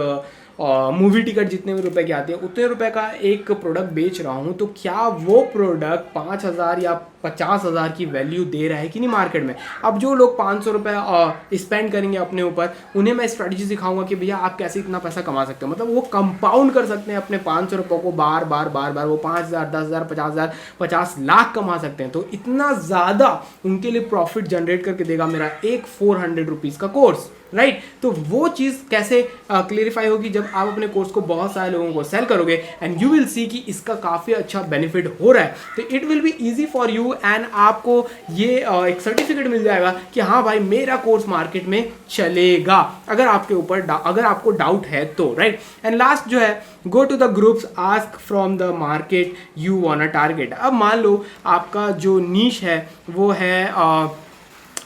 मूवी टिकट जितने भी रुपए की आती है उतने रुपए का एक प्रोडक्ट बेच रहा हूँ, तो क्या वो प्रोडक्ट 5,000 या 50,000 की वैल्यू दे रहा है कि नहीं मार्केट में। अब जो लोग 500 रुपये स्पेंड करेंगे अपने ऊपर, उन्हें मैं स्ट्रेटजी सिखाऊंगा कि भैया आप कैसे इतना पैसा कमा सकते हो। मतलब वो कंपाउंड कर सकते हैं अपने 500 रुपये को बार बार वो 5,000, 10,000, 50,000, 50 लाख कमा सकते हैं। तो इतना ज़्यादा उनके लिए प्रॉफिट जनरेट करके देगा मेरा एक 400 रुपीज़ का कोर्स, राइट। तो वो चीज़ कैसे क्लियरिफाई होगी जब आप अपने कोर्स को बहुत सारे लोगों को सेल करोगे एंड यू विल सी कि इसका काफ़ी अच्छा बेनिफिट हो रहा है। तो it will be easy for you and आपको ये एक सर्टिफिकेट मिल जाएगा कि हाँ भाई मेरा कोर्स मार्केट में चलेगा, अगर आपके ऊपर अगर आपको डाउट है तो, राइट। एंड लास्ट जो है, go to the groups, ask from the market you want a target. अब मान लो आपका जो नीश है वो है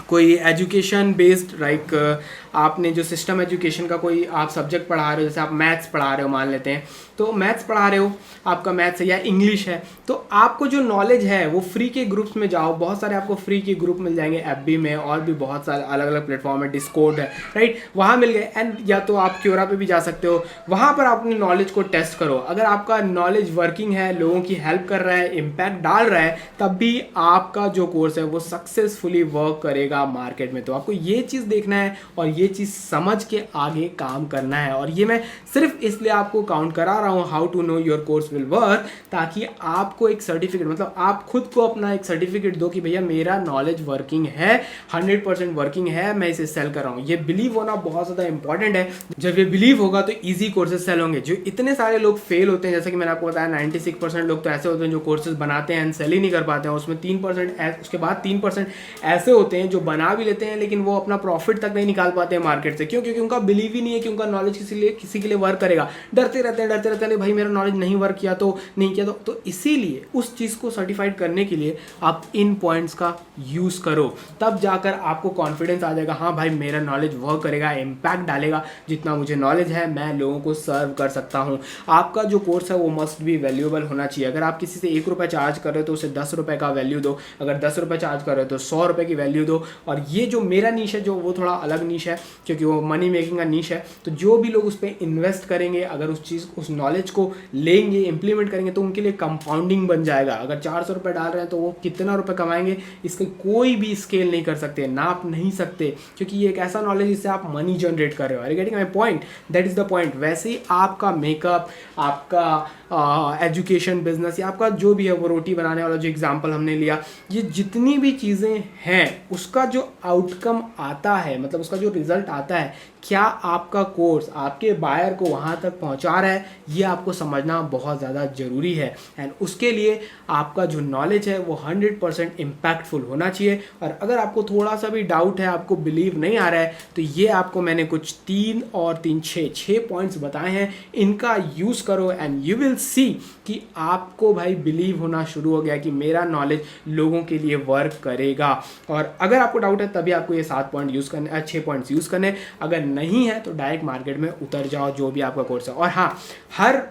कोई एजुकेशन बेस्ड, लाइक आपने जो सिस्टम एजुकेशन का कोई आप सब्जेक्ट पढ़ा रहे हो, जैसे आप मैथ्स पढ़ा रहे हो मान लेते हैं, तो मैथ्स पढ़ा रहे हो, आपका मैथ्स है या इंग्लिश है, तो आपको जो नॉलेज है वो फ्री के ग्रुप्स में जाओ, बहुत सारे आपको फ्री के ग्रुप मिल जाएंगे एफबी में, और भी बहुत सारे अलग अलग प्लेटफॉर्म है, डिस्कॉर्ड है, राइट, वहाँ मिल गए। एंड या तो आप क्योरा पे भी जा सकते हो, वहाँ पर आप अपनी नॉलेज को टेस्ट करो। अगर आपका नॉलेज वर्किंग है, लोगों की हेल्प कर रहा है, इम्पैक्ट डाल रहा है, तब भी आपका जो कोर्स है वो सक्सेसफुली वर्क करेगा मार्केट में। तो आपको ये चीज़ देखना है और ये चीज़ समझ के आगे काम करना है। और ये मैं सिर्फ इसलिए आपको काउंट करा रहा हूँ how to know your course will work, ताकि आपको एक सर्टिफिकेट, मतलब आप खुद को अपना एक सर्टिफिकेट दो कि भैया मेरा नॉलेज वर्किंग है, 100% वर्किंग है, मैं इसे सेल कर रहा हूँ। ये बिलीव होना बहुत ज़्यादा इंपॉर्टेंट है। जब ये बिलीव होगा तो ईजी कोर्सेज सेल होंगे। जो इतने सारे लोग फेल होते हैं, जैसे कि मैंने आपको बताया 96% लोग तो ऐसे होते हैं जो कोर्सेज बनाते हैं एंड सेल ही नहीं कर पाते हैं, उसमें 3% उसके बाद 3% ऐसे होते हैं जो बना भी लेते हैं लेकिन वो अपना प्रॉफिट तक नहीं निकाल पाते हैं मार्केट से। क्यों? क्योंकि उनका बिलीव ही नहीं है कि उनका नॉलेज किसी के लिए वर्क करेगा। डरते रहते हैं भाई मेरा नॉलेज नहीं वर्क किया तो नहीं किया तो इसीलिए उस चीज़ को सर्टिफाइड करने के लिए आप इन पॉइंट्स का यूज़ करो, तब जाकर आपको कॉन्फिडेंस आ जाएगा, हाँ भाई मेरा नॉलेज वर्क करेगा, इम्पैक्ट डालेगा, जितना मुझे नॉलेज है मैं लोगों को सर्व कर सकता हूँ। आपका जो कोर्स है वो मस्ट बी वैल्यूएबल होना चाहिए। अगर आप किसी से 1 रुपये चार्ज कर रहे हो तो उसे 10 रुपये का वैल्यू दो, अगर 10 रुपये चार्ज कर रहे हो तो 100 रुपये की वैल्यू दो। और ये जो मेरा नीश है जो वो थोड़ा अलग नीश है, क्योंकि वो मनी मेकिंग का नीश है। तो जो भी लोग उस पर इन्वेस्ट करेंगे, अगर उस नॉलेज को लेंगे, इंप्लीमेंट करेंगे, तो उनके लिए कंपाउंडिंग बन जाएगा। अगर 400 रुपये डाल रहे हैं तो वो कितना रुपये कमाएंगे इसके कोई भी स्केल नहीं कर सकते, नाप नहीं सकते, क्योंकि ये एक ऐसा नॉलेज जिससे आप मनी जनरेट कर रहे हो। Are you getting my point? That is the point. वैसे ही आपका मेकअप, आपका एजुकेशन बिजनेस, या आपका जो भी है वो रोटी बनाने वाला जो एग्जाम्पल हमने लिया, ये जितनी भी चीज़ें हैं उसका जो आउटकम आता है, मतलब उसका जो रिजल्ट आता है, क्या आपका कोर्स आपके बायर को वहाँ तक पहुँचा रहा है, ये आपको समझना बहुत ज़्यादा ज़रूरी है। एंड उसके लिए आपका जो नॉलेज है वो 100% इम्पैक्टफुल होना चाहिए। और अगर आपको थोड़ा सा भी डाउट है, आपको बिलीव नहीं आ रहा है, तो ये आपको मैंने कुछ 3 और 3 6 पॉइंट्स बताए हैं, इनका यूज़ करो एंड यू विल सी कि आपको भाई बिलीव होना शुरू हो गया कि मेरा नॉलेज लोगों के लिए वर्क करेगा। और अगर आपको डाउट है तभी आपको ये 7 पॉइंट यूज़ करने, 6 पॉइंट्स यूज़ करने। अगर नहीं है तो डायरेक्ट मार्केट में उतर जाओ जो भी आपका कोर्स है। और हाँ, हर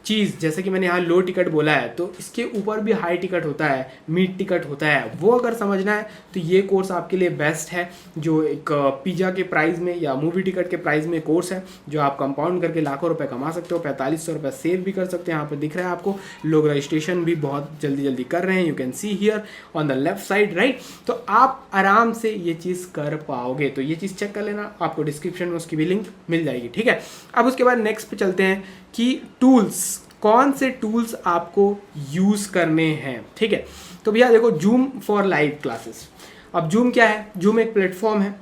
चीज़, जैसे कि मैंने यहाँ लो टिकट बोला है, तो इसके ऊपर भी हाई टिकट होता है, मिड टिकट होता है। वो अगर समझना है तो ये कोर्स आपके लिए बेस्ट है, जो एक पिज़्ज़ा के प्राइस में या मूवी टिकट के प्राइस में कोर्स है, जो आप कंपाउंड करके लाखों रुपए कमा सकते हो, 4500 रुपये सेव भी कर सकते हैं। यहाँ पर दिख रहा है आपको, लोग रजिस्ट्रेशन भी बहुत जल्दी कर रहे हैं, you can see here on the left side, right. तो आप आराम से ये चीज़ कर पाओगे। तो ये चीज़ चेक कर लेना, आपको डिस्क्रिप्शन में उसकी भी लिंक मिल जाएगी, ठीक है। अब उसके बाद नेक्स्ट पे चलते हैं कि टूल्स, कौन से टूल्स आपको यूज़ करने हैं, ठीक है। तो भैया देखो, जूम फॉर लाइव क्लासेस। अब जूम क्या है? जूम एक प्लेटफॉर्म है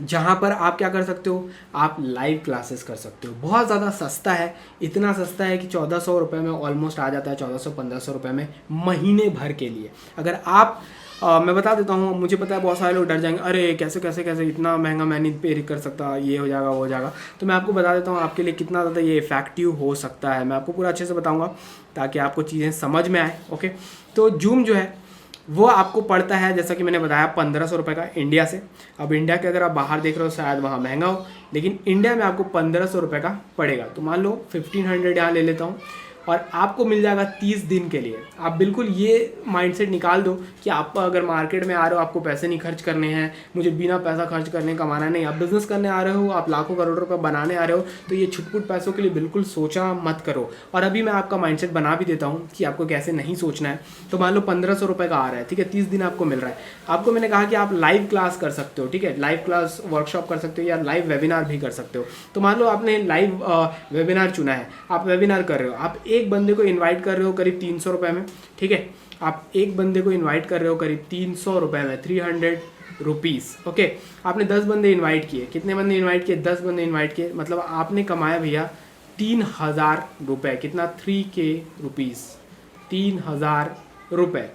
जहाँ पर आप क्या कर सकते हो, आप लाइव क्लासेस कर सकते हो। बहुत ज़्यादा सस्ता है, इतना सस्ता है कि 1400 रुपये में ऑलमोस्ट आ जाता है, 1400-1500 रुपये में महीने भर के लिए। अगर आप मैं बता देता हूँ, मुझे पता है बहुत सारे लोग डर जाएंगे, अरे कैसे कैसे कैसे इतना महंगा मैं नहीं पे कर सकता, ये हो जाएगा वो हो जाएगा। तो मैं आपको बता देता हूँ आपके लिए कितना ज़्यादा ये इफेक्टिव हो सकता है। मैं आपको पूरा अच्छे से बताऊँगा ताकि आपको चीज़ें समझ में आए। ओके, तो जूम जो है वो आपको पड़ता है जैसा कि मैंने बताया 1500 रुपये का इंडिया से। अब इंडिया के अगर आप बाहर देख रहे हो शायद वहाँ महंगा हो, लेकिन इंडिया में आपको 1500 रुपये का पड़ेगा। तो मान लो 1500 यहाँ ले लेता हूँ और आपको मिल जाएगा 30 दिन के लिए। आप बिल्कुल ये माइंडसेट निकाल दो कि आप अगर मार्केट में आ रहे हो, आपको पैसे नहीं खर्च करने हैं, मुझे बिना पैसा खर्च करने कमाना नहीं, आप बिजनेस करने आ रहे हो, आप लाखों करोड़ रुपए बनाने आ रहे हो, तो ये छुटपुट पैसों के लिए बिल्कुल सोचा मत करो। और अभी मैं आपका माइंडसेट बना भी देता हूँ कि आपको कैसे नहीं सोचना है। तो मान लो 1500 रुपये का आ रहा है, ठीक है, 30 दिन आपको मिल रहा है। आपको मैंने कहा कि आप लाइव क्लास कर सकते हो, ठीक है, लाइव क्लास वर्कशॉप कर सकते हो या लाइव वेबिनार भी कर सकते हो। तो मान लो आपने लाइव वेबिनार चुना है, आप वेबिनार कर रहे हो, आप एक बंदे को इन्वाइट कर रहे हो करीब 300 रुपये में, ठीक है, आप एक बंदे को इनवाइट कर रहे हो करीब 300 रुपये में, 300 रुपीज़। ओके, आपने 10 बंदे इनवाइट किए, कितने बंदे इनवाइट किए? 10 बंदे इनवाइट किए, मतलब आपने कमाया भैया 3000 रुपये। कितना? 3K रुपीज़, 3000 रुपये।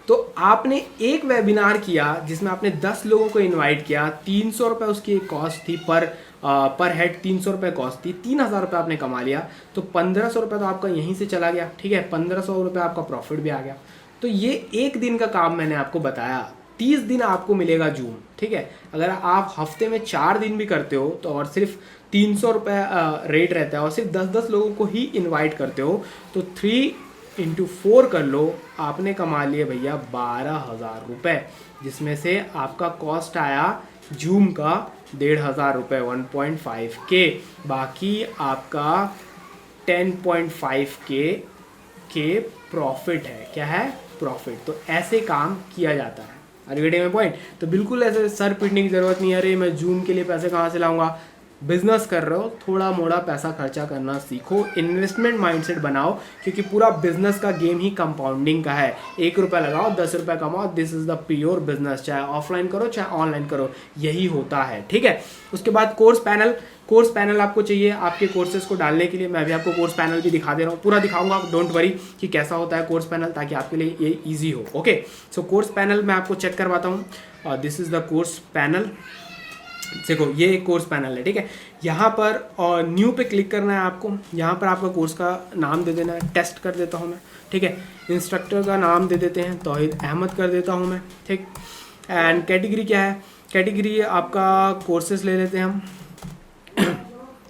तो आपने एक वेबिनार किया जिसमें आपने 10 लोगों को इनवाइट किया, 300 रुपये उसकी कॉस्ट थी, पर हेड 300 रुपये कॉस्ट थी, 3000 रुपये आपने कमा लिया। तो 1500 रुपये तो आपका यहीं से चला गया, ठीक है, 1500 रुपये आपका प्रॉफिट भी आ गया। तो ये एक दिन का काम मैंने आपको बताया, 30 दिन आपको मिलेगा जूम, ठीक है। अगर आप हफ्ते में 4 दिन भी करते हो तो और सिर्फ 300 रुपये रेट रहता है और सिर्फ 10-10 लोगों को ही इन्वाइट करते हो तो 3 × 4 कर लो, आपने कमा लिए भैया 12,000 रुपये, जिसमें से आपका कॉस्ट आया जूम का 1500 रुपये, 1.5K, बाकी आपका 10.5K के प्रॉफिट है। क्या है? प्रॉफिट। तो ऐसे काम किया जाता है। अरे गेटिंग माय पॉइंट? तो बिल्कुल ऐसे सर पीटने की ज़रूरत नहीं है, अरे मैं जूम के लिए पैसे कहाँ से लाऊंगा। बिजनेस कर रहे हो, थोड़ा मोड़ा पैसा खर्चा करना सीखो, इन्वेस्टमेंट माइंडसेट बनाओ, क्योंकि पूरा बिजनेस का गेम ही कंपाउंडिंग का है। 1 रुपया लगाओ, 10 रुपये कमाओ, this is the pure business. चाहे ऑफलाइन करो चाहे ऑनलाइन करो, यही होता है, ठीक है। उसके बाद कोर्स पैनल आपको चाहिए आपके कोर्सेज को डालने के लिए। मैं भी आपको कोर्स पैनल भी दिखा दे रहा हूँ, पूरा दिखाऊंगा, डोंट वरी कि कैसा होता है कोर्स पैनल, ताकि आपके लिए ये ईजी हो। ओके, सो कोर्स पैनल मैं आपको चेक करवाता हूँ। This is the course panel. देखो ये एक कोर्स पैनल है, ठीक है। यहाँ पर न्यू पे क्लिक करना है आपको। यहाँ पर आपका कोर्स का नाम दे देना है, टेस्ट कर देता हूँ मैं, ठीक है। इंस्ट्रक्टर का नाम दे देते हैं, तौहीद अहमद कर देता हूँ मैं, ठीक। एंड कैटेगरी क्या है? कैटेगरी आपका कोर्सेज ले लेते हैं हम,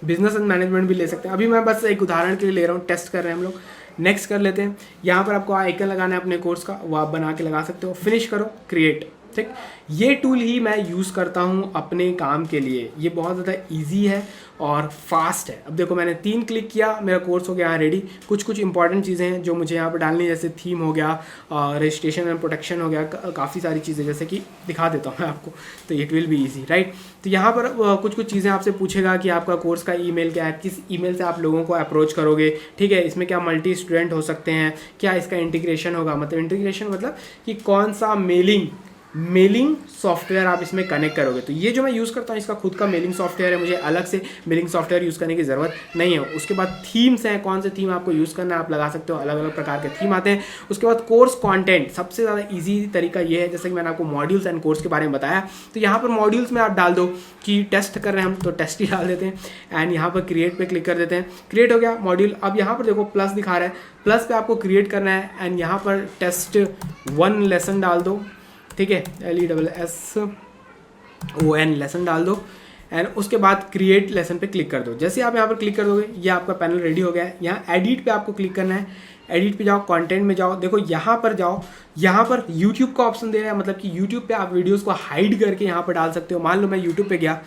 बिजनेस एंड मैनेजमेंट भी ले सकते हैं। अभी मैं बस एक उदाहरण के लिए ले रहा हूँ, टेस्ट कर रहे हैं हम लोग। नेक्स्ट कर लेते हैं। यहाँ पर आपको आइकन लगाना है अपने कोर्स का, वो आप बना के लगा सकते हो। फिनिश करो, क्रिएट, ठीक। ये टूल ही मैं यूज़ करता हूँ अपने काम के लिए। ये बहुत ज़्यादा इजी है और फास्ट है। अब देखो मैंने 3 क्लिक किया, मेरा कोर्स हो गया रेडी। कुछ इंपॉर्टेंट चीज़ें हैं जो मुझे यहाँ पर डालनी है, जैसे थीम हो गया, रजिस्ट्रेशन एंड प्रोटेक्शन हो गया, काफ़ी सारी चीज़ें, जैसे कि दिखा देता हूँ मैं आपको, तो it will be easy, right. तो यहाँ पर कुछ चीज़ें आपसे पूछेगा कि आपका कोर्स का ईमेल क्या है, किस ईमेल से आप लोगों को अप्रोच करोगे, ठीक है। इसमें क्या मल्टी स्टूडेंट हो सकते हैं, क्या इसका इंटीग्रेशन होगा, मतलब इंटीग्रेशन मतलब कि कौन सा मेलिंग सॉफ्टवेयर आप इसमें कनेक्ट करोगे। तो ये जो मैं यूज़ करता हूँ इसका खुद का मेलिंग सॉफ्टवेयर है, मुझे अलग से मेलिंग सॉफ्टवेयर यूज़ करने की ज़रूरत नहीं है। उसके बाद थीम्स हैं, कौन से थीम आपको यूज़ करना है आप लगा सकते हो, अलग अलग प्रकार के थीम आते हैं। उसके बाद कोर्स कंटेंट, सबसे ज़्यादा ईजी तरीका ये है, जैसे कि मैंने आपको मॉड्यूल्स एंड कोर्स के बारे में बताया, तो यहाँ पर मॉड्यूल्स में आप डाल दो कि टेस्ट कर रहे हैं हम, तो टेस्ट ही डाल देते हैं। एंड यहाँ पर क्रिएट पे क्लिक कर देते हैं, क्रिएट हो गया मॉड्यूल। अब यहाँ पर देखो प्लस दिखा रहा है, प्लस पे आपको क्रिएट करना है एंड यहाँ पर टेस्ट 1 लेसन डाल दो, ठीक है, LESSON लेसन डाल दो एंड उसके बाद क्रिएट लेसन पे क्लिक कर दो। जैसे आप यहाँ पर क्लिक कर दोगे ये आपका पैनल रेडी हो गया है। यहाँ एडिट पे आपको क्लिक करना है, एडिट पे जाओ, कंटेंट में जाओ, देखो यहाँ पर जाओ, यहाँ पर यूट्यूब का ऑप्शन दे रहा है, मतलब कि यूट्यूब पे आप वीडियोस को हाइड करके यहाँ पर डाल सकते हो। मान लो मैं यूट्यूब पे गया,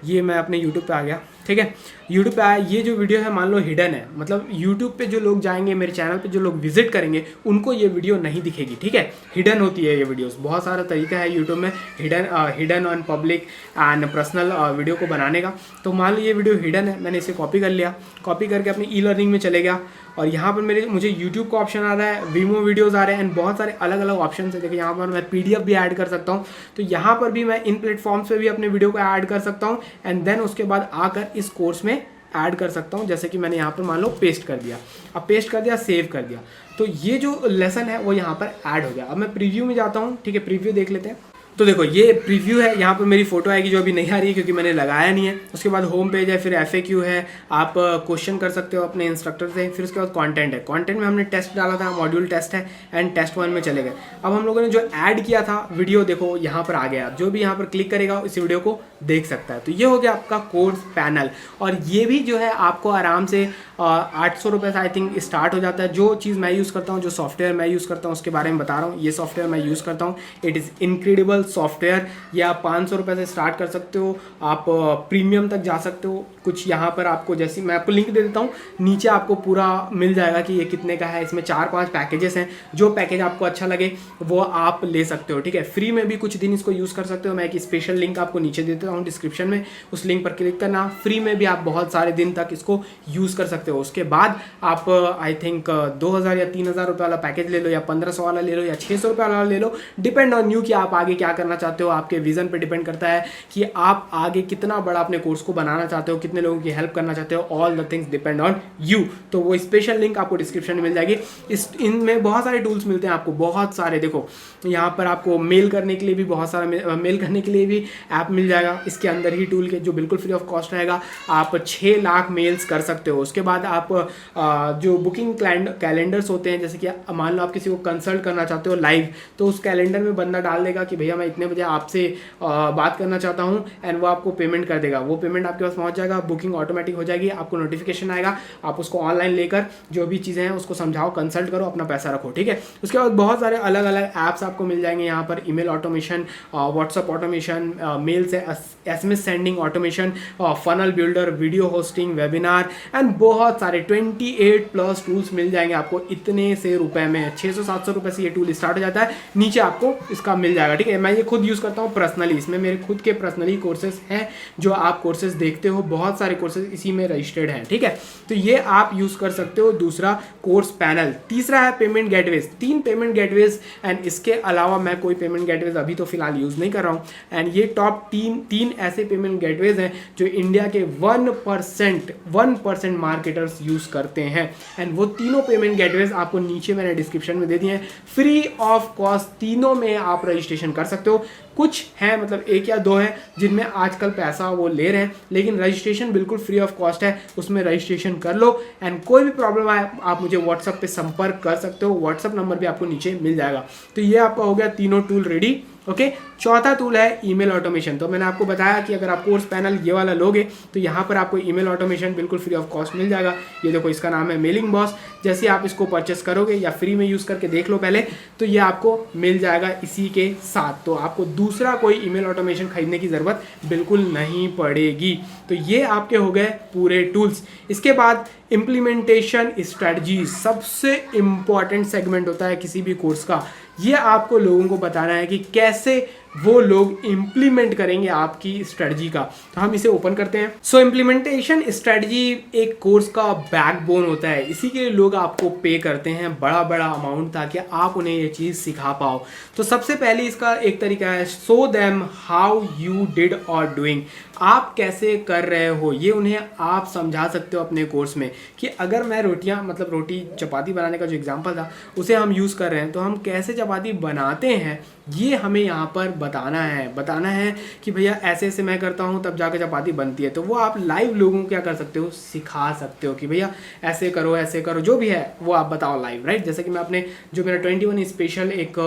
ये मैं अपने यूट्यूब पे आ गया, ठीक है, यूट्यूब पे आया, ये जो वीडियो है मान लो हिडन है, मतलब यूट्यूब पे जो लोग जाएंगे, मेरे चैनल पे जो लोग विजिट करेंगे उनको ये वीडियो नहीं दिखेगी, ठीक है, हिडन होती है ये वीडियोस। बहुत सारा तरीका है यूट्यूब में hidden on public and personal video को बनाने का। तो मान लो ये वीडियो हिडन है, मैंने इसे कॉपी कर लिया, कॉपी करके अपनी ई लर्निंग में चले गया और यहाँ पर मुझे यूट्यूब का ऑप्शन आ रहा है, वीमो वीडियोस आ रहे हैं एंड बहुत सारे अलग अलग ऑप्शन है। देखिए यहाँ पर मैं PDF भी ऐड कर सकता हूँ, तो यहाँ पर भी मैं इन प्लेटफॉर्म्स पे भी अपने वीडियो को ऐड कर सकता हूँ एंड देन उसके बाद आकर इस कोर्स में ऐड कर सकता हूँ। जैसे कि मैंने यहाँ पर मान लो पेस्ट कर दिया, अब पेस्ट कर दिया, सेव कर दिया, तो ये जो लेसन है वो यहाँ पर ऐड हो गया। अब मैं प्रीव्यू में जाता हूँ, ठीक है, प्रीव्यू देख लेते हैं। तो देखो ये प्रीव्यू है, यहाँ पर मेरी फोटो आएगी जो अभी नहीं आ रही है क्योंकि मैंने लगाया नहीं है। उसके बाद होम पेज है, फिर FAQ है, आप क्वेश्चन कर सकते हो अपने इंस्ट्रक्टर से। फिर उसके बाद कंटेंट है, कंटेंट में हमने टेस्ट डाला था, मॉड्यूल टेस्ट है एंड टेस्ट 1 में चले गए। अब हम लोगों ने जो ऐड किया था वीडियो, देखो यहाँ पर आ गया। जो भी यहाँ पर क्लिक करेगा इस वीडियो को देख सकता है। तो ये हो गया आपका कोर्स पैनल, और ये भी जो है आपको आराम से 800 रुपये से आई थिंक स्टार्ट हो जाता है। जो चीज़ मैं यूज़ करता हूँ, जो सॉफ्टवेयर मैं यूज़ करता हूँ उसके बारे में बता रहा हूँ। ये सॉफ्टवेयर मैं यूज़ करता हूँ, इट इज़ इनक्रेडिबल सॉफ्टवेयर। ये आप 500 रुपये से स्टार्ट कर सकते हो, आप प्रीमियम तक जा सकते हो। कुछ यहाँ पर आपको, जैसे मैं आपको लिंक दे देता हूँ, नीचे आपको पूरा मिल जाएगा कि ये कितने का है। इसमें 4-5 पैकेजेस हैं, जो पैकेज आपको अच्छा लगे वो आप ले सकते हो, ठीक है। फ्री में भी कुछ दिन इसको यूज़ कर सकते हो। मैं एक स्पेशल लिंक आपको नीचे देता हूँ डिस्क्रिप्शन में, उस लिंक पर क्लिक करना। फ्री में भी आप बहुत सारे दिन तक इसको यूज़ कर सकते हो। उसके बाद आप आई थिंक 2000 या 3000 रुपये वाला पैकेज ले लो, या 1500 वाला ले लो, या 600 रुपये वाला ले लो, डिपेंड ऑन यू कि आप आगे क्या करना चाहते हो। आपके विजन पे डिपेंड करता है कि आप आगे कितना बड़ा अपने कोर्स को बनाना चाहते हो, कितने लोगों की हेल्प करना चाहते हो। All the things depend on you. तो वो स्पेशल लिंक आपको डिस्क्रिप्शन में मिल जाएगी। इनमें बहुत सारे टूल्स मिलते हैं आपको, बहुत सारे। देखो यहाँ पर आपको मेल करने के लिए भी बहुत सारा मेल करने के लिए भी ऐप मिल जाएगा इसके अंदर ही, टूल के, जो बिल्कुल फ्री ऑफ कॉस्ट रहेगा। आप 6 लाख मेल्स कर सकते हो। उसके बाद आप जो बुकिंग कैलेंडर्स होते हैं, जैसे कि मान लो आप किसी को कंसल्ट करना चाहते हो लाइव, तो उस कैलेंडर में बंदा डाल देगा कि भैया मैं इतने बजे आपसे बात करना चाहता हूँ, एंड वो आपको पेमेंट कर देगा। वो पेमेंट आपके पास पहुँच जाएगा, बुकिंग ऑटोमेटिक हो जाएगी, आपको नोटिफिकेशन आएगा, आप उसको ऑनलाइन लेकर जो भी चीज़ें हैं उसको समझाओ, कंसल्ट करो, अपना पैसा रखो, ठीक है। उसके बाद बहुत सारे अलग अलग ऐप्स आपको मिल जाएंगे यहाँ पर। Email automation, WhatsApp automation, mail से SMS sending automation, funnel builder, video hosting, webinar and बहुत सारे 28+ टूल्स मिल जाएंगे आपको इतने से रुपए में। 600-700 रुपये से ये टूल स्टार्ट हो जाता है, नीचे आपको इसका मिल जाएगा, ठीक है। मैं ये खुद यूज़ करता हूँ पर्सनली, इसमें मेरे खुद के पर्सनली कोर्सेज हैं जो आप कोर्सेज देखते हो, बहुत सारे कोर्सेज इसी में रजिस्टर्ड हैं, ठीक है। तो ये आप यूज़ कर सकते हो। दूसरा कोर्स पैनल। तीसरा है payment gateways, 3 payment gateways, and इसके अलावा मैं कोई पेमेंट गेटवेज अभी तो फिलहाल यूज़ नहीं कर रहा हूँ। एंड ये टॉप 3 ऐसे पेमेंट गेटवेज हैं जो इंडिया के 1% मार्केटर्स यूज़ करते हैं। एंड वो तीनों पेमेंट गेटवेज आपको नीचे मैंने डिस्क्रिप्शन में दे दिए हैं, फ्री ऑफ कॉस्ट। तीनों में आप रजिस्ट्रेशन कर सकते हो। कुछ हैं, मतलब 1 या 2 हैं जिनमें आजकल पैसा वो ले रहे हैं, लेकिन रजिस्ट्रेशन बिल्कुल फ्री ऑफ कॉस्ट है, उसमें रजिस्ट्रेशन कर लो। एंड कोई भी प्रॉब्लम आए आप मुझे व्हाट्सएप पे संपर्क कर सकते हो, व्हाट्सएप नंबर भी आपको नीचे मिल जाएगा। तो ये आपका हो गया तीनों टूल रेडी, ओके। चौथा टूल है ईमेल ऑटोमेशन। तो मैंने आपको बताया कि अगर आप कोर्स पैनल ये वाला लोगे तो यहाँ पर आपको ईमेल ऑटोमेशन बिल्कुल फ्री ऑफ कॉस्ट मिल जाएगा। ये देखो, इसका नाम है मेलिंग बॉस। जैसे आप इसको परचेस करोगे या फ्री में यूज़ करके देख लो पहले, तो ये आपको मिल जाएगा इसी के साथ। तो आपको दूसरा कोई ईमेल ऑटोमेशन खरीदने की ज़रूरत बिल्कुल नहीं पड़ेगी। तो ये आपके हो गए पूरे टूल्स। इसके बाद इम्प्लीमेंटेशन स्ट्रेटजी, सबसे इम्पॉर्टेंट सेगमेंट होता है किसी भी कोर्स का। ये आपको लोगों को बताना है कि कैसे वो लोग इम्प्लीमेंट करेंगे आपकी स्ट्रेटजी का। तो हम इसे ओपन करते हैं। सो इम्प्लीमेंटेशन स्ट्रेटजी एक कोर्स का बैकबोन होता है, इसी के लिए लोग आपको पे करते हैं बड़ा बड़ा अमाउंट, ताकि आप उन्हें ये चीज़ सिखा पाओ। तो सबसे पहले इसका एक तरीका है, show them how you did और डूइंग। आप कैसे कर रहे हो ये उन्हें आप समझा सकते हो अपने कोर्स में, कि अगर मैं रोटियां, मतलब रोटी चपाती बनाने का जो एग्जांपल था उसे हम यूज़ कर रहे हैं, तो हम कैसे चपाती बनाते हैं ये हमें यहाँ पर बताना है कि भैया ऐसे ऐसे मैं करता हूँ तब जाकर चपाती बनती है। तो वो आप लाइव लोगों को क्या कर सकते हो, सिखा सकते हो कि भैया ऐसे करो, जो भी है वो आप बताओ लाइव, राइट। जैसे कि मैं अपने जो मेरा 21 स्पेशल एक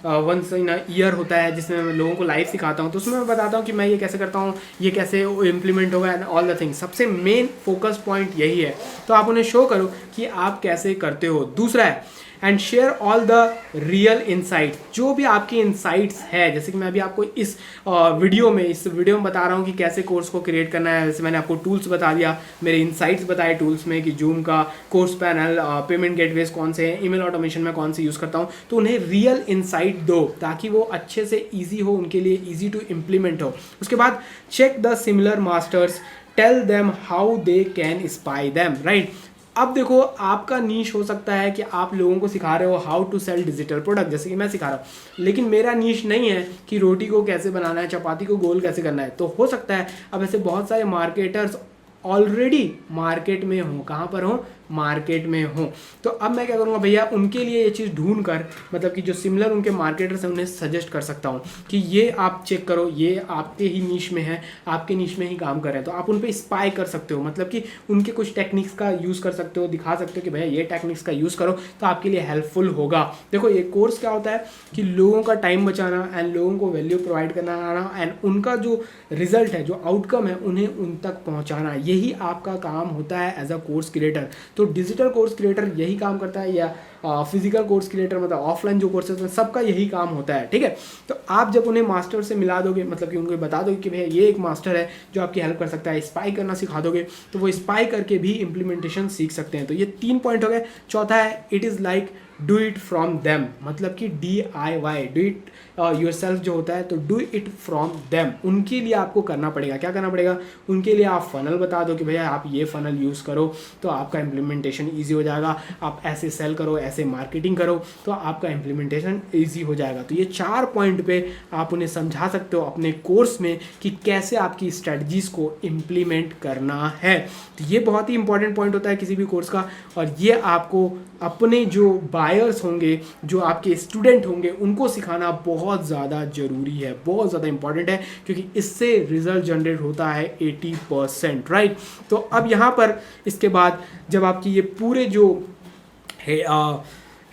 वंस इन ईयर होता है जिसमें मैं लोगों को लाइव सिखाता हूँ, तो उसमें मैं बताता हूँ कि मैं ये कैसे करता हूँ, ये कैसे इम्प्लीमेंट होगा एंड ऑल द थिंग्स। सबसे मेन फोकस पॉइंट यही है। तो आप उन्हें शो करो कि आप कैसे करते हो। दूसरा है and share all the real insight, जो भी आपकी इनसाइट्स है। जैसे कि मैं अभी आपको इस वीडियो में बता रहा हूँ कि कैसे कोर्स को क्रिएट करना है। जैसे मैंने आपको टूल्स बता दिया, मेरे इनसाइट्स बताए टूल्स में, कि जूम का, कोर्स पैनल, पेमेंट गेटवेज कौन से हैं, ईमेल ऑटोमेशन में कौन से यूज़ करता हूँ। तो उन्हें रियल इनसाइट दो ताकि वो अच्छे से ईजी हो, उनके लिए ईजी टू इम्प्लीमेंट हो। उसके बाद check the similar masters, tell them how they can spy them, right. अब देखो, आपका नीश हो सकता है कि आप लोगों को सिखा रहे हो how to sell digital product, जैसे कि मैं सिखा रहा हूँ, लेकिन मेरा नीश नहीं है कि रोटी को कैसे बनाना है, चपाती को गोल कैसे करना है। तो हो सकता है अब ऐसे बहुत सारे मार्केटर्स ऑलरेडी मार्केट में हो। कहाँ पर हो? मार्केट में हो। तो अब मैं क्या करूँगा भैया, उनके लिए ये चीज़ ढूंढ कर, मतलब कि जो सिमिलर उनके मार्केटर्स हैं उन्हें सजेस्ट कर सकता हूँ कि ये आप चेक करो, ये आपके ही नीश में है, आपके नीश में ही काम कर रहे हैं। तो आप उन पर स्पाई कर सकते हो, मतलब कि उनके कुछ टेक्निक्स का यूज़ कर सकते हो, दिखा सकते हो कि भैया ये टेक्निक्स का यूज़ करो तो आपके लिए हेल्पफुल होगा। देखो ये कोर्स क्या होता है कि लोगों का टाइम बचाना एंड लोगों को वैल्यू प्रोवाइड करना एंड उनका जो रिजल्ट है, जो आउटकम है, उन्हें उन तक पहुँचाना, यही आपका काम होता है एज अ कोर्स क्रिएटर। तो डिजिटल कोर्स क्रिएटर यही काम करता है, या फिजिकल कोर्स क्रिएटर मतलब ऑफलाइन जो कोर्सेज हैं सबका यही काम होता है, ठीक है। तो आप जब उन्हें मास्टर से मिला दोगे, मतलब कि उनको बता दोगे कि भैया ये एक मास्टर है जो आपकी हेल्प कर सकता है, स्पाई करना सिखा दोगे, तो वो स्पाई करके भी इम्प्लीमेंटेशन सीख सकते हैं। तो ये 3 पॉइंट हो गए। चौथा है it is like do it from them, मतलब कि DIY, डू इट योरसेल्फ जो होता है, तो डू इट फ्रॉम देम, उनके लिए आपको करना पड़ेगा। क्या करना पड़ेगा? उनके लिए आप फनल बता दो कि भैया आप ये फनल यूज़ करो तो आपका इम्प्लीमेंटेशन ईजी हो जाएगा, आप ऐसे सेल करो, ऐसे मार्केटिंग करो तो आपका इम्प्लीमेंटेशन ईजी हो जाएगा। तो ये 4 पॉइंट पे आप उन्हें समझा सकते हो अपने कोर्स में कि कैसे आपकी स्ट्रेटजीज़ को इम्प्लीमेंट करना है। तो ये बहुत ही इंपॉर्टेंट पॉइंट होता है किसी भी कोर्स का, और ये आपको अपने जो बायर्स होंगे, जो आपके स्टूडेंट होंगे, उनको सिखाना बहुत ज़्यादा ज़रूरी है, बहुत ज़्यादा इंपॉर्टेंट है, क्योंकि इससे रिजल्ट जनरेट होता है 80%, राइट। तो अब यहाँ पर इसके बाद जब आपकी ये पूरे जो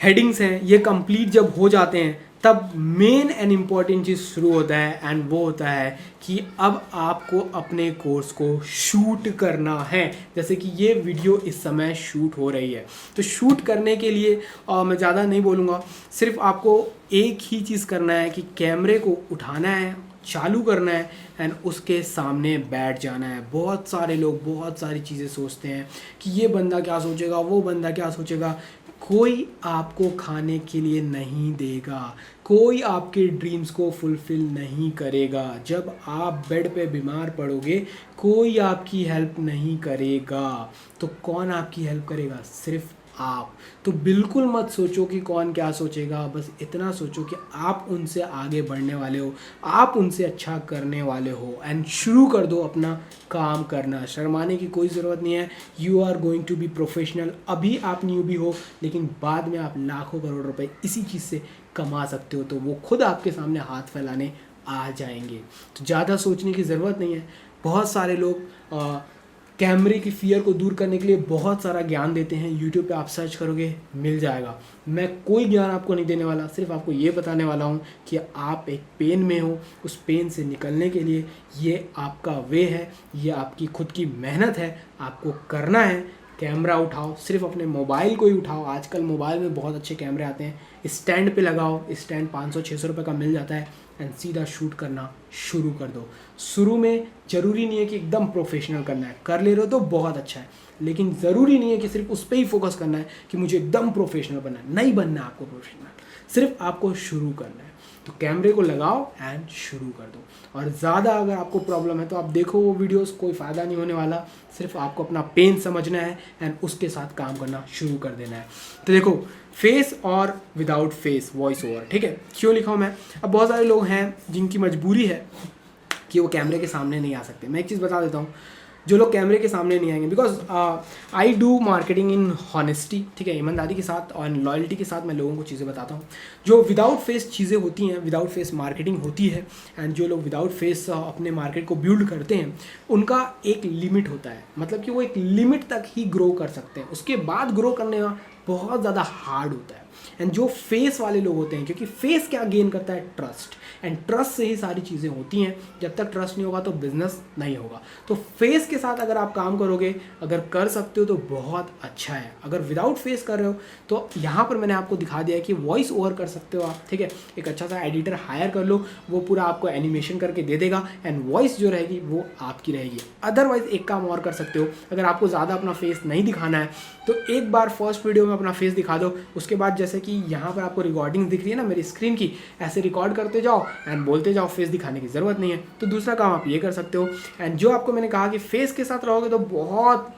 हेडिंग्स हैं ये कंप्लीट जब हो जाते हैं, तब मेन एंड इम्पॉर्टेंट चीज़ शुरू होता है, एंड वो होता है कि अब आपको अपने कोर्स को शूट करना है। जैसे कि ये वीडियो इस समय शूट हो रही है, तो शूट करने के लिए मैं ज़्यादा नहीं बोलूँगा, सिर्फ आपको एक ही चीज़ करना है कि कैमरे को उठाना है, चालू करना है एंड उसके सामने बैठ जाना है। बहुत सारे लोग बहुत सारी चीज़ें सोचते हैं कि ये बंदा क्या सोचेगा, वो बंदा क्या सोचेगा। कोई आपको खाने के लिए नहीं देगा, कोई आपके ड्रीम्स को फुलफिल नहीं करेगा। जब आप बेड पे बीमार पड़ोगे कोई आपकी हेल्प नहीं करेगा, तो कौन आपकी हेल्प करेगा? सिर्फ आप। तो बिल्कुल मत सोचो कि कौन क्या सोचेगा, बस इतना सोचो कि आप उनसे आगे बढ़ने वाले हो, आप उनसे अच्छा करने वाले हो, एंड शुरू कर दो अपना काम करना। शर्माने की कोई ज़रूरत नहीं है। You are going to be professional. अभी आप न्यूबी हो, लेकिन बाद में आप लाखों करोड़ रुपए इसी चीज़ से कमा सकते हो, तो वो खुद आपके सामने हाथ फैलाने आ जाएंगे। तो ज़्यादा सोचने की ज़रूरत नहीं है। बहुत सारे लोग कैमरे की फियर को दूर करने के लिए बहुत सारा ज्ञान देते हैं। यूट्यूब पे आप सर्च करोगे मिल जाएगा। मैं कोई ज्ञान आपको नहीं देने वाला, सिर्फ आपको ये बताने वाला हूँ कि आप एक पेन में हो, उस पेन से निकलने के लिए ये आपका वे है, ये आपकी खुद की मेहनत है, आपको करना है। कैमरा उठाओ, सिर्फ अपने मोबाइल को ही उठाओ। आजकल मोबाइल में बहुत अच्छे कैमरे आते हैं, स्टैंड पे लगाओ, स्टैंड 500-600 रुपये का मिल जाता है, एंड सीधा शूट करना शुरू कर दो। शुरू में ज़रूरी नहीं है कि एकदम प्रोफेशनल करना है, कर ले रहे हो तो बहुत अच्छा है, लेकिन ज़रूरी नहीं है कि सिर्फ उस पर ही फोकस करना है कि मुझे एकदम प्रोफेशनल बनना है। नहीं बनना आपको प्रोफेशनल, सिर्फ आपको शुरू करना है। तो कैमरे को लगाओ एंड शुरू कर दो। और ज़्यादा अगर आपको प्रॉब्लम है तो आप देखो वो वीडियोस, कोई फ़ायदा नहीं होने वाला। सिर्फ आपको अपना पेन समझना है एंड उसके साथ काम करना शुरू कर देना है। तो देखो, फेस और विदाउट फेस वॉइस ओवर, ठीक है, क्यों लिखा हूँ मैं? अब बहुत सारे लोग हैं जिनकी मजबूरी है कि वो कैमरे के सामने नहीं आ सकते। मैं एक चीज़ बता देता हूँ, जो लोग कैमरे के सामने नहीं आएंगे, because I do marketing in honesty, ठीक है, ईमानदारी के साथ और लॉयल्टी के साथ मैं लोगों को चीज़ें बताता हूँ। जो विदाउट फेस चीज़ें होती हैं, विदाउट फेस मार्केटिंग होती है, एंड जो लोग विदाउट फेस अपने मार्केट को बिल्ड करते हैं, उनका एक लिमिट होता है। मतलब कि वो एक लिमिट तक ही ग्रो कर सकते हैं, उसके बाद ग्रो करने का बहुत ज़्यादा हार्ड होता है। एंड जो फेस वाले लोग होते हैं, क्योंकि फेस क्या गेन करता है? ट्रस्ट, एंड ट्रस्ट से ही सारी चीज़ें होती हैं। जब तक ट्रस्ट नहीं होगा तो बिजनेस नहीं होगा। तो फेस के साथ अगर आप काम करोगे, अगर कर सकते हो तो बहुत अच्छा है। अगर विदाउट फेस कर रहे हो तो यहाँ पर मैंने आपको दिखा दिया है कि वॉइस ओवर कर सकते हो आप, ठीक है। एक अच्छा सा एडिटर हायर कर लो, वो पूरा आपको एनिमेशन करके दे देगा, एंड वॉइस जो रहेगी वो आपकी रहेगी। अदरवाइज एक काम और कर सकते हो, अगर आपको ज़्यादा अपना फेस नहीं दिखाना है तो एक बार फर्स्ट वीडियो में अपना फेस दिखा दो, उसके बाद जैसे कि यहाँ पर आपको रिकॉर्डिंग दिख रही है ना मेरी स्क्रीन की, ऐसे रिकॉर्ड करते जाओ एंड बोलते जाओ, फेस दिखाने की ज़रूरत नहीं है। तो दूसरा काम आप ये कर सकते हो। एंड जो आपको मैंने कहा कि फेस के साथ रहोगे तो बहुत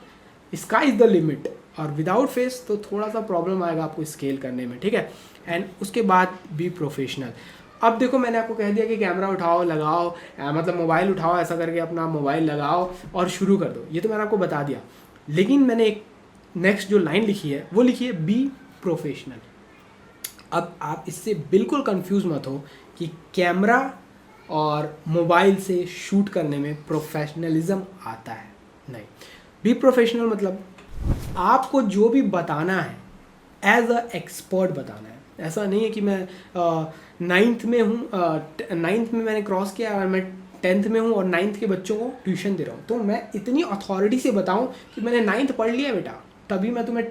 स्काई इज़ द लिमिट, और विदाउट फेस तो थोड़ा सा प्रॉब्लम आएगा आपको स्केल करने में, ठीक है। एंड उसके बाद बी प्रोफेशनल। अब देखो मैंने आपको कह दिया कि कैमरा उठाओ, लगाओ, मतलब मोबाइल उठाओ, ऐसा करके अपना मोबाइल लगाओ और शुरू कर दो, ये तो मैंने आपको बता दिया। लेकिन मैंने एक नेक्स्ट जो लाइन लिखी है वो लिखी है बी प्रोफेशनल। अब आप इससे बिल्कुल कंफ्यूज मत हो कि कैमरा और मोबाइल से शूट करने में प्रोफेशनलिज्म आता है, नहीं। बी प्रोफेशनल मतलब आपको जो भी बताना है एज अ एक्सपर्ट बताना है। ऐसा नहीं है कि मैं 9th में हूँ, 9th में मैंने क्रॉस किया और मैं 10th में हूँ और 9th के बच्चों को ट्यूशन दे रहा हूँ, तो मैं इतनी अथॉरिटी से बताऊँ कि मैंने 9th पढ़ लिया बेटा, तभी मैं तुम्हें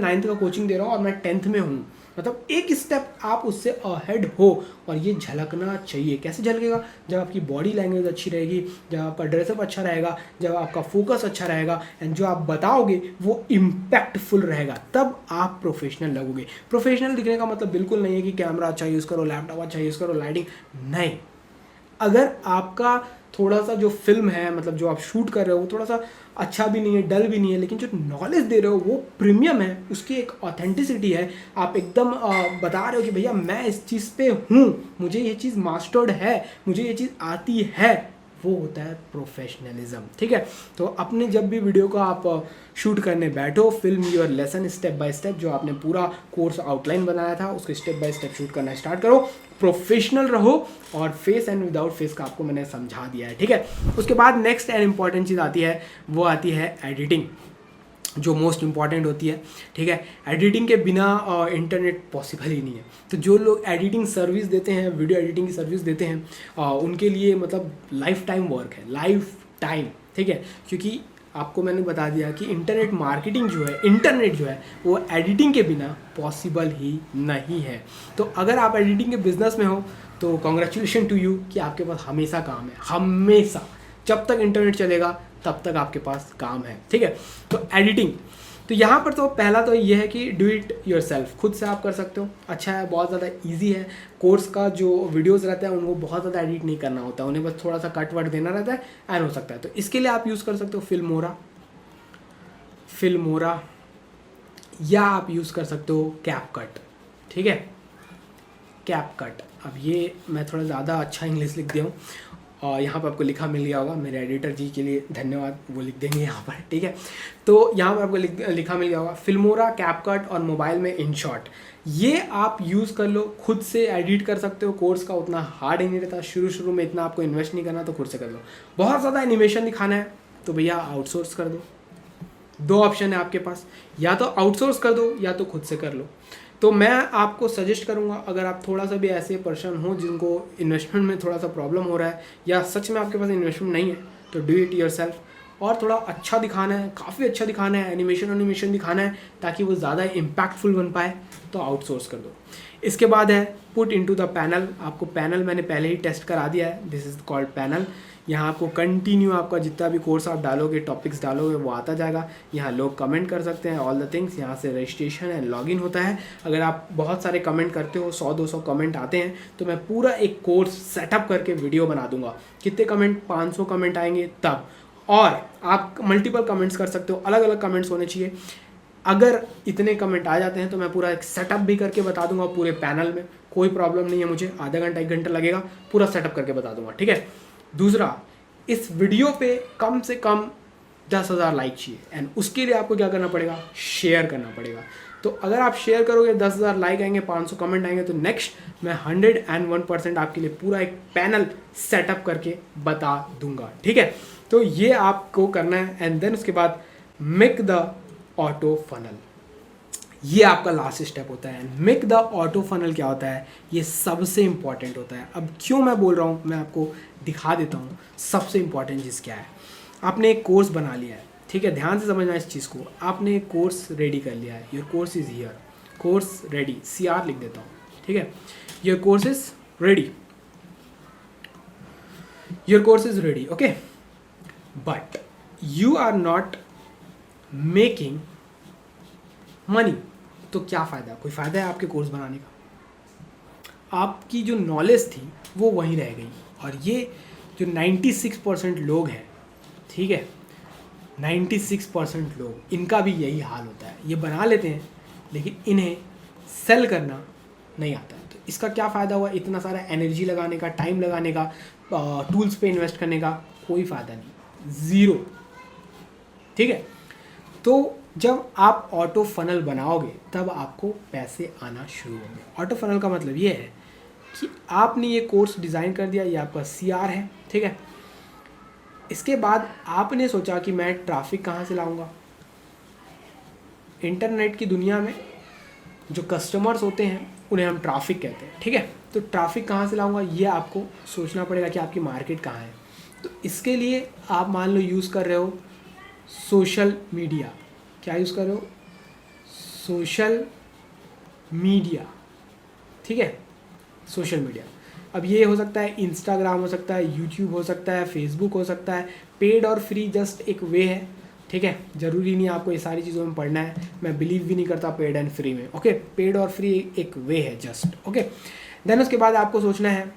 9th का कोचिंग दे रहा हूँ और मैं 10th में हूँ। मतलब एक स्टेप आप उससे अहेड हो और ये झलकना चाहिए। कैसे झलकेगा? जब आपकी बॉडी लैंग्वेज अच्छी रहेगी, जब आपका ड्रेसअप अच्छा रहेगा, जब आपका फोकस अच्छा रहेगा एंड जो आप बताओगे वो इम्पैक्टफुल रहेगा, तब आप प्रोफेशनल लगोगे। प्रोफेशनल दिखने का मतलब बिल्कुल नहीं है कि कैमरा अच्छा यूज़ करो, लैपटॉप अच्छा यूज़ करो, लाइटिंग नहीं। अगर आपका थोड़ा सा जो फिल्म है, मतलब जो आप शूट कर रहे हो वो थोड़ा सा अच्छा भी नहीं है, डल भी नहीं है, लेकिन जो नॉलेज दे रहे हो वो प्रीमियम है, उसकी एक ऑथेंटिसिटी है, आप एकदम बता रहे हो कि भैया मैं इस चीज़ पे हूँ, मुझे ये चीज़ मास्टर्ड है, मुझे ये चीज़ आती है, वो होता है प्रोफेशनलिज्म। ठीक है, तो अपने जब भी वीडियो को आप शूट करने बैठो, film your lesson step by step, जो आपने पूरा कोर्स आउटलाइन बनाया था उसको स्टेप बाय स्टेप शूट करना स्टार्ट करो, प्रोफेशनल रहो, और फेस एंड विदाउट फेस का आपको मैंने समझा दिया है। ठीक है, उसके बाद नेक्स्ट एंड इंपॉर्टेंट चीज़ आती है, वो आती है एडिटिंग, जो मोस्ट इंपॉर्टेंट होती है। ठीक है, एडिटिंग के बिना इंटरनेट पॉसिबल ही नहीं है। तो जो लोग एडिटिंग सर्विस देते हैं, वीडियो एडिटिंग की सर्विस देते हैं, उनके लिए मतलब लाइफ टाइम वर्क है, लाइफ टाइम। ठीक है, क्योंकि आपको मैंने बता दिया कि इंटरनेट मार्केटिंग जो है, इंटरनेट जो है वो एडिटिंग के बिना पॉसिबल ही नहीं है। तो अगर आप एडिटिंग के बिजनेस में हो तो कॉन्ग्रेचुलेशन टू यू कि आपके पास हमेशा काम है, हमेशा, जब तक इंटरनेट चलेगा तब तक आपके पास काम है। ठीक है, तो एडिटिंग, तो यहाँ पर तो पहला तो ये है कि डू इट योरसेल्फ, खुद से आप कर सकते हो, अच्छा है, बहुत ज़्यादा इजी है। कोर्स का जो वीडियोस रहता है उनको बहुत ज़्यादा एडिट नहीं करना होता, उन्हें बस थोड़ा सा कट वट देना रहता है एंड हो सकता है। तो इसके लिए आप यूज़ कर सकते हो फिल्मोरा, या आप यूज़ कर सकते हो कैपकट। ठीक है, कैपकट। अब ये मैं थोड़ा ज़्यादा अच्छा इंग्लिश लिख दिया हूँ और यहाँ पर आपको लिखा मिल गया होगा, मेरे एडिटर जी के लिए धन्यवाद, वो लिख देंगे यहाँ पर। ठीक है, तो यहाँ पर आपको लिखा मिल गया होगा फिल्मोरा, कैपकट और मोबाइल में InShot, ये आप यूज़ कर लो, खुद से एडिट कर सकते हो। कोर्स का उतना हार्ड ही नहीं रहता, शुरू में इतना आपको इन्वेस्ट नहीं करना, तो खुद से कर लो। बहुत ज़्यादा एनिमेशन दिखाना है तो भैया आउटसोर्स कर दो, 2 ऑप्शन है आपके पास, या तो आउटसोर्स कर दो या तो खुद से कर लो। तो मैं आपको सजेस्ट करूंगा, अगर आप थोड़ा सा भी ऐसे पर्सन हो जिनको इन्वेस्टमेंट में थोड़ा सा प्रॉब्लम हो रहा है या सच में आपके पास इन्वेस्टमेंट नहीं है, तो डू इट योरसेल्फ। और थोड़ा अच्छा दिखाना है, काफ़ी अच्छा दिखाना है, एनिमेशन दिखाना है ताकि वो ज़्यादा इम्पैक्टफुल बन पाए, तो आउटसोर्स कर दो। इसके बाद है पुट इनटू द पैनल। आपको पैनल मैंने पहले ही टेस्ट करा दिया है, दिस इज़ कॉल्ड पैनल। यहाँ आपको कंटिन्यू आपका जितना भी कोर्स आप डालोगे, टॉपिक्स डालोगे, वो आता जाएगा। यहाँ लोग कमेंट कर सकते हैं, ऑल द थिंग्स। यहाँ से रजिस्ट्रेशन एंड लॉगिन होता है। अगर आप बहुत सारे कमेंट करते हो, 100-200 कमेंट आते हैं, तो मैं पूरा एक कोर्स सेटअप करके वीडियो बना दूंगा। कितने कमेंट? 500 कमेंट आएंगे तब। और आप मल्टीपल कमेंट्स कर सकते हो, अलग अलग कमेंट्स होने चाहिए। अगर इतने कमेंट आ जाते हैं तो मैं पूरा एक सेटअप भी करके बता दूंगा पूरे पैनल में, कोई प्रॉब्लम नहीं है मुझे, आधा घंटा 1 घंटा लगेगा, पूरा सेटअप करके बता दूंगा। ठीक है, दूसरा, इस वीडियो पे कम से कम 10,000 लाइक चाहिए एंड उसके लिए आपको क्या करना पड़ेगा? शेयर करना पड़ेगा। तो अगर आप शेयर करोगे, 10,000 लाइक आएंगे, 500 कमेंट आएंगे, तो नेक्स्ट मैं 101% आपके लिए पूरा एक पैनल सेटअप करके बता दूंगा। ठीक है, तो ये आपको करना है। एंड देन उसके बाद मेक द ऑटो फनल, ये आपका लास्ट स्टेप होता है। मेक द ऑटो फनल क्या होता है? ये सबसे इंपॉर्टेंट होता है। अब क्यों मैं बोल रहा हूँ, मैं आपको दिखा देता हूँ सबसे इंपॉर्टेंट चीज़ क्या है। आपने एक कोर्स बना लिया है, ठीक है, ध्यान से समझना इस चीज़ को। आपने एक कोर्स रेडी कर लिया है, your course is here, course ready, CR लिख देता हूँ। ठीक है, your course is ready, your course is ready, okay, but you are not making money. तो क्या फ़ायदा? कोई फ़ायदा है आपके कोर्स बनाने का? आपकी जो नॉलेज थी वो वहीं रह गई। और ये जो 96% लोग हैं, ठीक है, 96% लोग, इनका भी यही हाल होता है। ये बना लेते हैं लेकिन इन्हें सेल करना नहीं आता है। तो इसका क्या फ़ायदा हुआ? इतना सारा एनर्जी लगाने का, टाइम लगाने का, टूल्स पे इन्वेस्ट करने का कोई फ़ायदा नहीं, ज़ीरो। ठीक है, तो जब आप ऑटो फनल बनाओगे तब आपको पैसे आना शुरू होंगे। ऑटो फनल का मतलब ये है कि आपने ये कोर्स डिज़ाइन कर दिया, ये आपका CR है, ठीक है। इसके बाद आपने सोचा कि मैं ट्रैफिक कहाँ से लाऊंगा। इंटरनेट की दुनिया में जो कस्टमर्स होते हैं उन्हें हम ट्रैफिक कहते हैं, ठीक है। तो ट्रैफिक कहाँ से लाऊंगा, ये आपको सोचना पड़ेगा कि आपकी मार्केट कहाँ है। तो इसके लिए आप मान लो यूज़ कर रहे हो सोशल मीडिया। क्या यूज़ कर रहे हो? सोशल मीडिया, ठीक है, सोशल मीडिया। अब ये हो सकता है इंस्टाग्राम, हो सकता है यूट्यूब, हो सकता है फेसबुक, हो सकता है। पेड और फ्री जस्ट एक वे है, ठीक है। ज़रूरी नहीं आपको ये सारी चीज़ों में पढ़ना है, मैं बिलीव भी नहीं करता पेड एंड फ्री में, ओके। पेड और फ्री एक वे है जस्ट, ओके। देन उसके बाद आपको सोचना है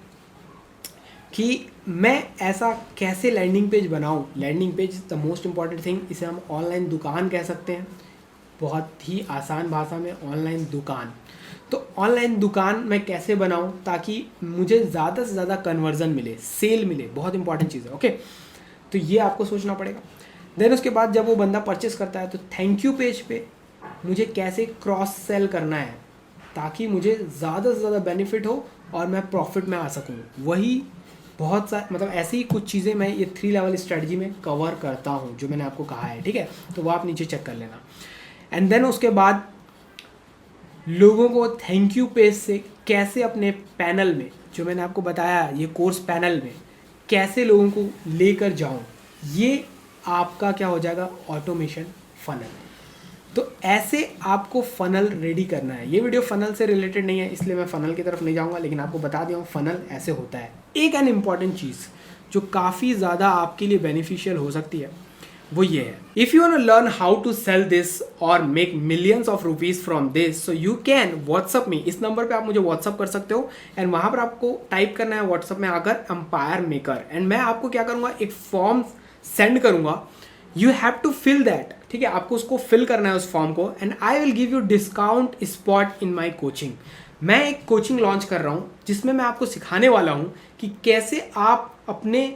कि मैं ऐसा कैसे लैंडिंग पेज बनाऊं। Landing page is the most important thing. इसे हम ऑनलाइन दुकान कह सकते हैं, बहुत ही आसान भाषा में ऑनलाइन दुकान। तो ऑनलाइन दुकान मैं कैसे बनाऊं ताकि मुझे ज़्यादा से ज़्यादा कन्वर्जन मिले, सेल मिले, बहुत इंपॉर्टेंट चीज़ है, ओके। तो ये आपको सोचना पड़ेगा। देन उसके बाद जब वो बंदा परचेस करता है तो थैंक यू पेज पे मुझे कैसे क्रॉस सेल करना है ताकि मुझे ज़्यादा से ज़्यादा बेनिफिट हो और मैं प्रॉफिट में आ सकूँ। वही बहुत सा मतलब ऐसी ही कुछ चीज़ें मैं ये 3 लेवल स्ट्रेटजी में कवर करता हूँ जो मैंने आपको कहा है, ठीक है। तो वो आप नीचे चेक कर लेना। एंड देन उसके बाद लोगों को थैंक यू पेज से कैसे अपने पैनल में, जो मैंने आपको बताया ये कोर्स पैनल में कैसे लोगों को लेकर जाऊँ, ये आपका क्या हो जाएगा? Automation funnel. तो ऐसे आपको फनल रेडी करना है। ये वीडियो फनल से रिलेटेड नहीं है इसलिए मैं फनल की तरफ नहीं जाऊंगा, लेकिन आपको बता दिया हूँ फनल ऐसे होता है। एक एन इम्पॉर्टेंट चीज़ जो काफ़ी ज़्यादा आपके लिए बेनिफिशियल हो सकती है वो ये है, if you want to learn how to sell this और make millions of rupees from this, so you can WhatsApp me. इस नंबर पे आप मुझे व्हाट्सअप कर सकते हो एंड वहाँ पर आपको टाइप करना है व्हाट्सअप में आकर एम्पायर मेकर, एंड मैं आपको क्या करूँगा, एक फॉर्म सेंड करूँगा। You have to fill that, ठीक है। आपको उसको फिल करना है उस फॉर्म को, and I will give you discount spot in my coaching. मैं एक कोचिंग लॉन्च कर रहा हूँ जिसमें मैं आपको सिखाने वाला हूँ कि कैसे आप अपने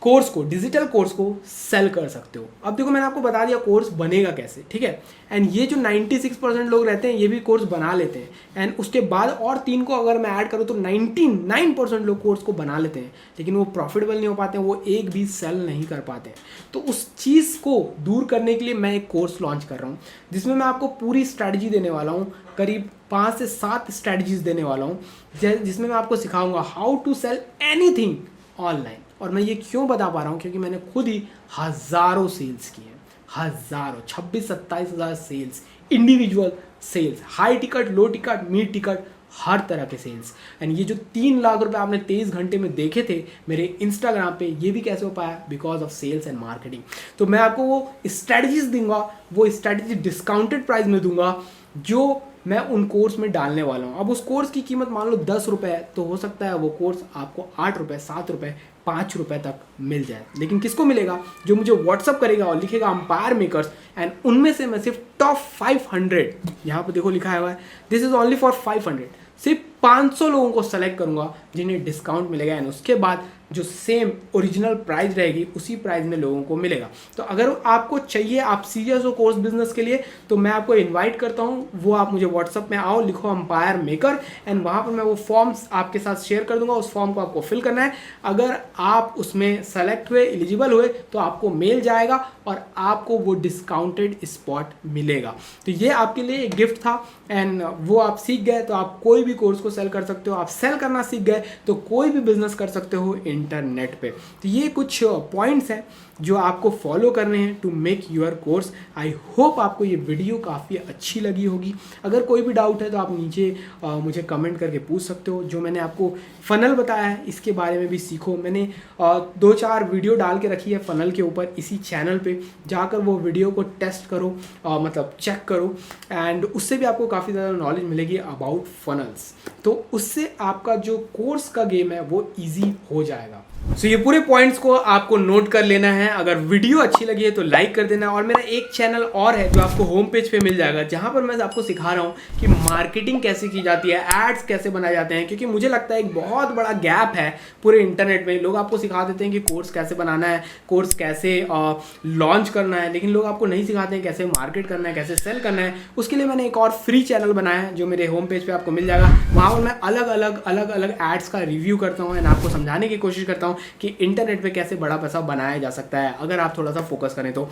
कोर्स को, डिजिटल कोर्स को सेल कर सकते हो। अब देखो मैंने आपको बता दिया कोर्स बनेगा कैसे, ठीक है। एंड ये जो 96% लोग रहते हैं ये भी कोर्स बना लेते हैं, एंड उसके बाद और 3 को अगर मैं ऐड करूँ तो 99% लोग कोर्स को बना लेते हैं, लेकिन वो प्रॉफिटेबल नहीं हो पाते हैं, वो एक भी सेल नहीं कर पाते हैं। तो उस चीज़ को दूर करने के लिए मैं एक कोर्स लॉन्च कर रहा हूँ जिसमें मैं आपको पूरी स्ट्रैटेजी देने वाला हूँ, करीब 5 से 7 स्ट्रैटेजीज देने वाला हूँ जिसमें मैं आपको सिखाऊंगा how to sell anything online. और मैं ये क्यों बता पा रहा हूँ, क्योंकि मैंने खुद ही हज़ारों सेल्स किए हैं, हज़ारों, 26-27 हज़ार sales, individual sales, high ticket, low ticket, mid ticket, हर तरह के सेल्स। एंड ये जो 3 लाख रुपए आपने 23 घंटे में देखे थे मेरे इंस्टाग्राम पे, ये भी कैसे हो पाया? Because of sales and marketing. तो मैं आपको वो स्ट्रैटेजीज दूंगा, वो स्ट्रैटेजी डिस्काउंटेड प्राइस में दूंगा जो मैं उन कोर्स में डालने वाला हूँ। अब उस कोर्स की कीमत मान लो 10 रुपये है, तो हो सकता है वो कोर्स आपको 8 रुपये, 7 रुपये, 5 रुपये तक मिल जाए। लेकिन किसको मिलेगा? जो मुझे व्हाट्सअप करेगा और लिखेगा एम्पायर मेकर्स, एंड उनमें से मैं सिर्फ टॉप 500, यहाँ पर देखो लिखा हुआ है दिस इज ओनली फॉर 500, सिर्फ 500 लोगों को सेलेक्ट करूंगा जिन्हें डिस्काउंट मिलेगा, एंड उसके बाद जो सेम ओरिजिनल प्राइस रहेगी उसी प्राइस में लोगों को मिलेगा। तो अगर आपको चाहिए, आप सीरियस हो कोर्स बिजनेस के लिए, तो मैं आपको इनवाइट करता हूं, वो आप मुझे व्हाट्सअप में आओ, लिखो एम्पायर मेकर, एंड वहां पर मैं वो फॉर्म्स आपके साथ शेयर कर दूंगा। उस फॉर्म को आपको फिल करना है। अगर आप उसमें सेलेक्ट हुए, एलिजिबल हुए, तो आपको मेल जाएगा और आपको वो डिस्काउंटेड स्पॉट मिलेगा। तो ये आपके लिए एक गिफ्ट था, एंड वो आप सीख गए तो आप कोई भी कोर्स को सेल कर सकते हो। आप सेल करना सीख गए तो कोई भी बिजनेस कर सकते हो इंटरनेट पे। तो ये कुछ पॉइंट्स हैं जो आपको फॉलो करने हैं to make your course. I hope आपको ये वीडियो काफ़ी अच्छी लगी होगी। अगर कोई भी डाउट है तो आप नीचे मुझे कमेंट करके पूछ सकते हो। जो मैंने आपको फ़नल बताया है इसके बारे में भी सीखो। मैंने 2-4 वीडियो डाल के रखी है फ़नल के ऊपर इसी चैनल पे, जाकर वो वीडियो को टेस्ट करो, मतलब चेक करो, एंड उससे भी आपको काफ़ी ज़्यादा नॉलेज मिलेगी अबाउट फ़नल्स। तो उससे आपका जो कोर्स का गेम है वो ईजी हो जाएगा। ये पूरे पॉइंट्स को आपको नोट कर लेना है। अगर वीडियो अच्छी लगी है तो लाइक कर देना। और मेरा एक चैनल और है जो आपको होम पेज पे मिल जाएगा, जहां पर मैं आपको सिखा रहा हूं कि मार्केटिंग कैसे की जाती है, एड्स कैसे बनाए जाते हैं। क्योंकि मुझे लगता है एक बहुत बड़ा गैप है पूरे इंटरनेट में। लोग आपको सिखा देते हैं कि कोर्स कैसे बनाना है, कोर्स कैसे लॉन्च करना है, लेकिन लोग आपको नहीं सिखाते हैं कैसे मार्केट करना है, कैसे सेल करना है। उसके लिए मैंने एक और फ्री चैनल बनाया है जो मेरे होम पेज पे आपको मिल जाएगा। वहाँ पर मैं अलग अलग एड्स का रिव्यू करता हूँ एंड आपको समझाने की कोशिश करता हूँ कि इंटरनेट पे कैसे बड़ा पैसा बनाया जा सकता है अगर आप थोड़ा सा फोकस करें तो।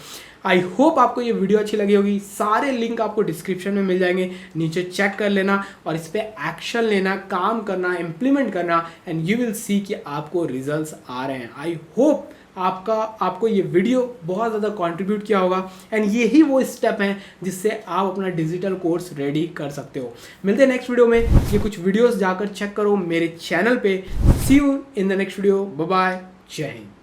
आई होप आपको ये वीडियो अच्छी लगी होगी। सारे लिंक आपको डिस्क्रिप्शन में मिल जाएंगे, नीचे चेक कर लेना और इस पे एक्शन लेना, काम करना, इंप्लीमेंट करना एंड यू विल सी कि आपको रिजल्ट्स आ रहे हैं। आई होप आपको ये वीडियो बहुत ज़्यादा कंट्रीब्यूट किया होगा एंड यही वो स्टेप हैं जिससे आप अपना डिजिटल कोर्स रेडी कर सकते हो। मिलते हैं नेक्स्ट वीडियो में। ये कुछ वीडियोस जाकर चेक करो मेरे चैनल पे। See you in the next video. Bye bye. Jai Hind.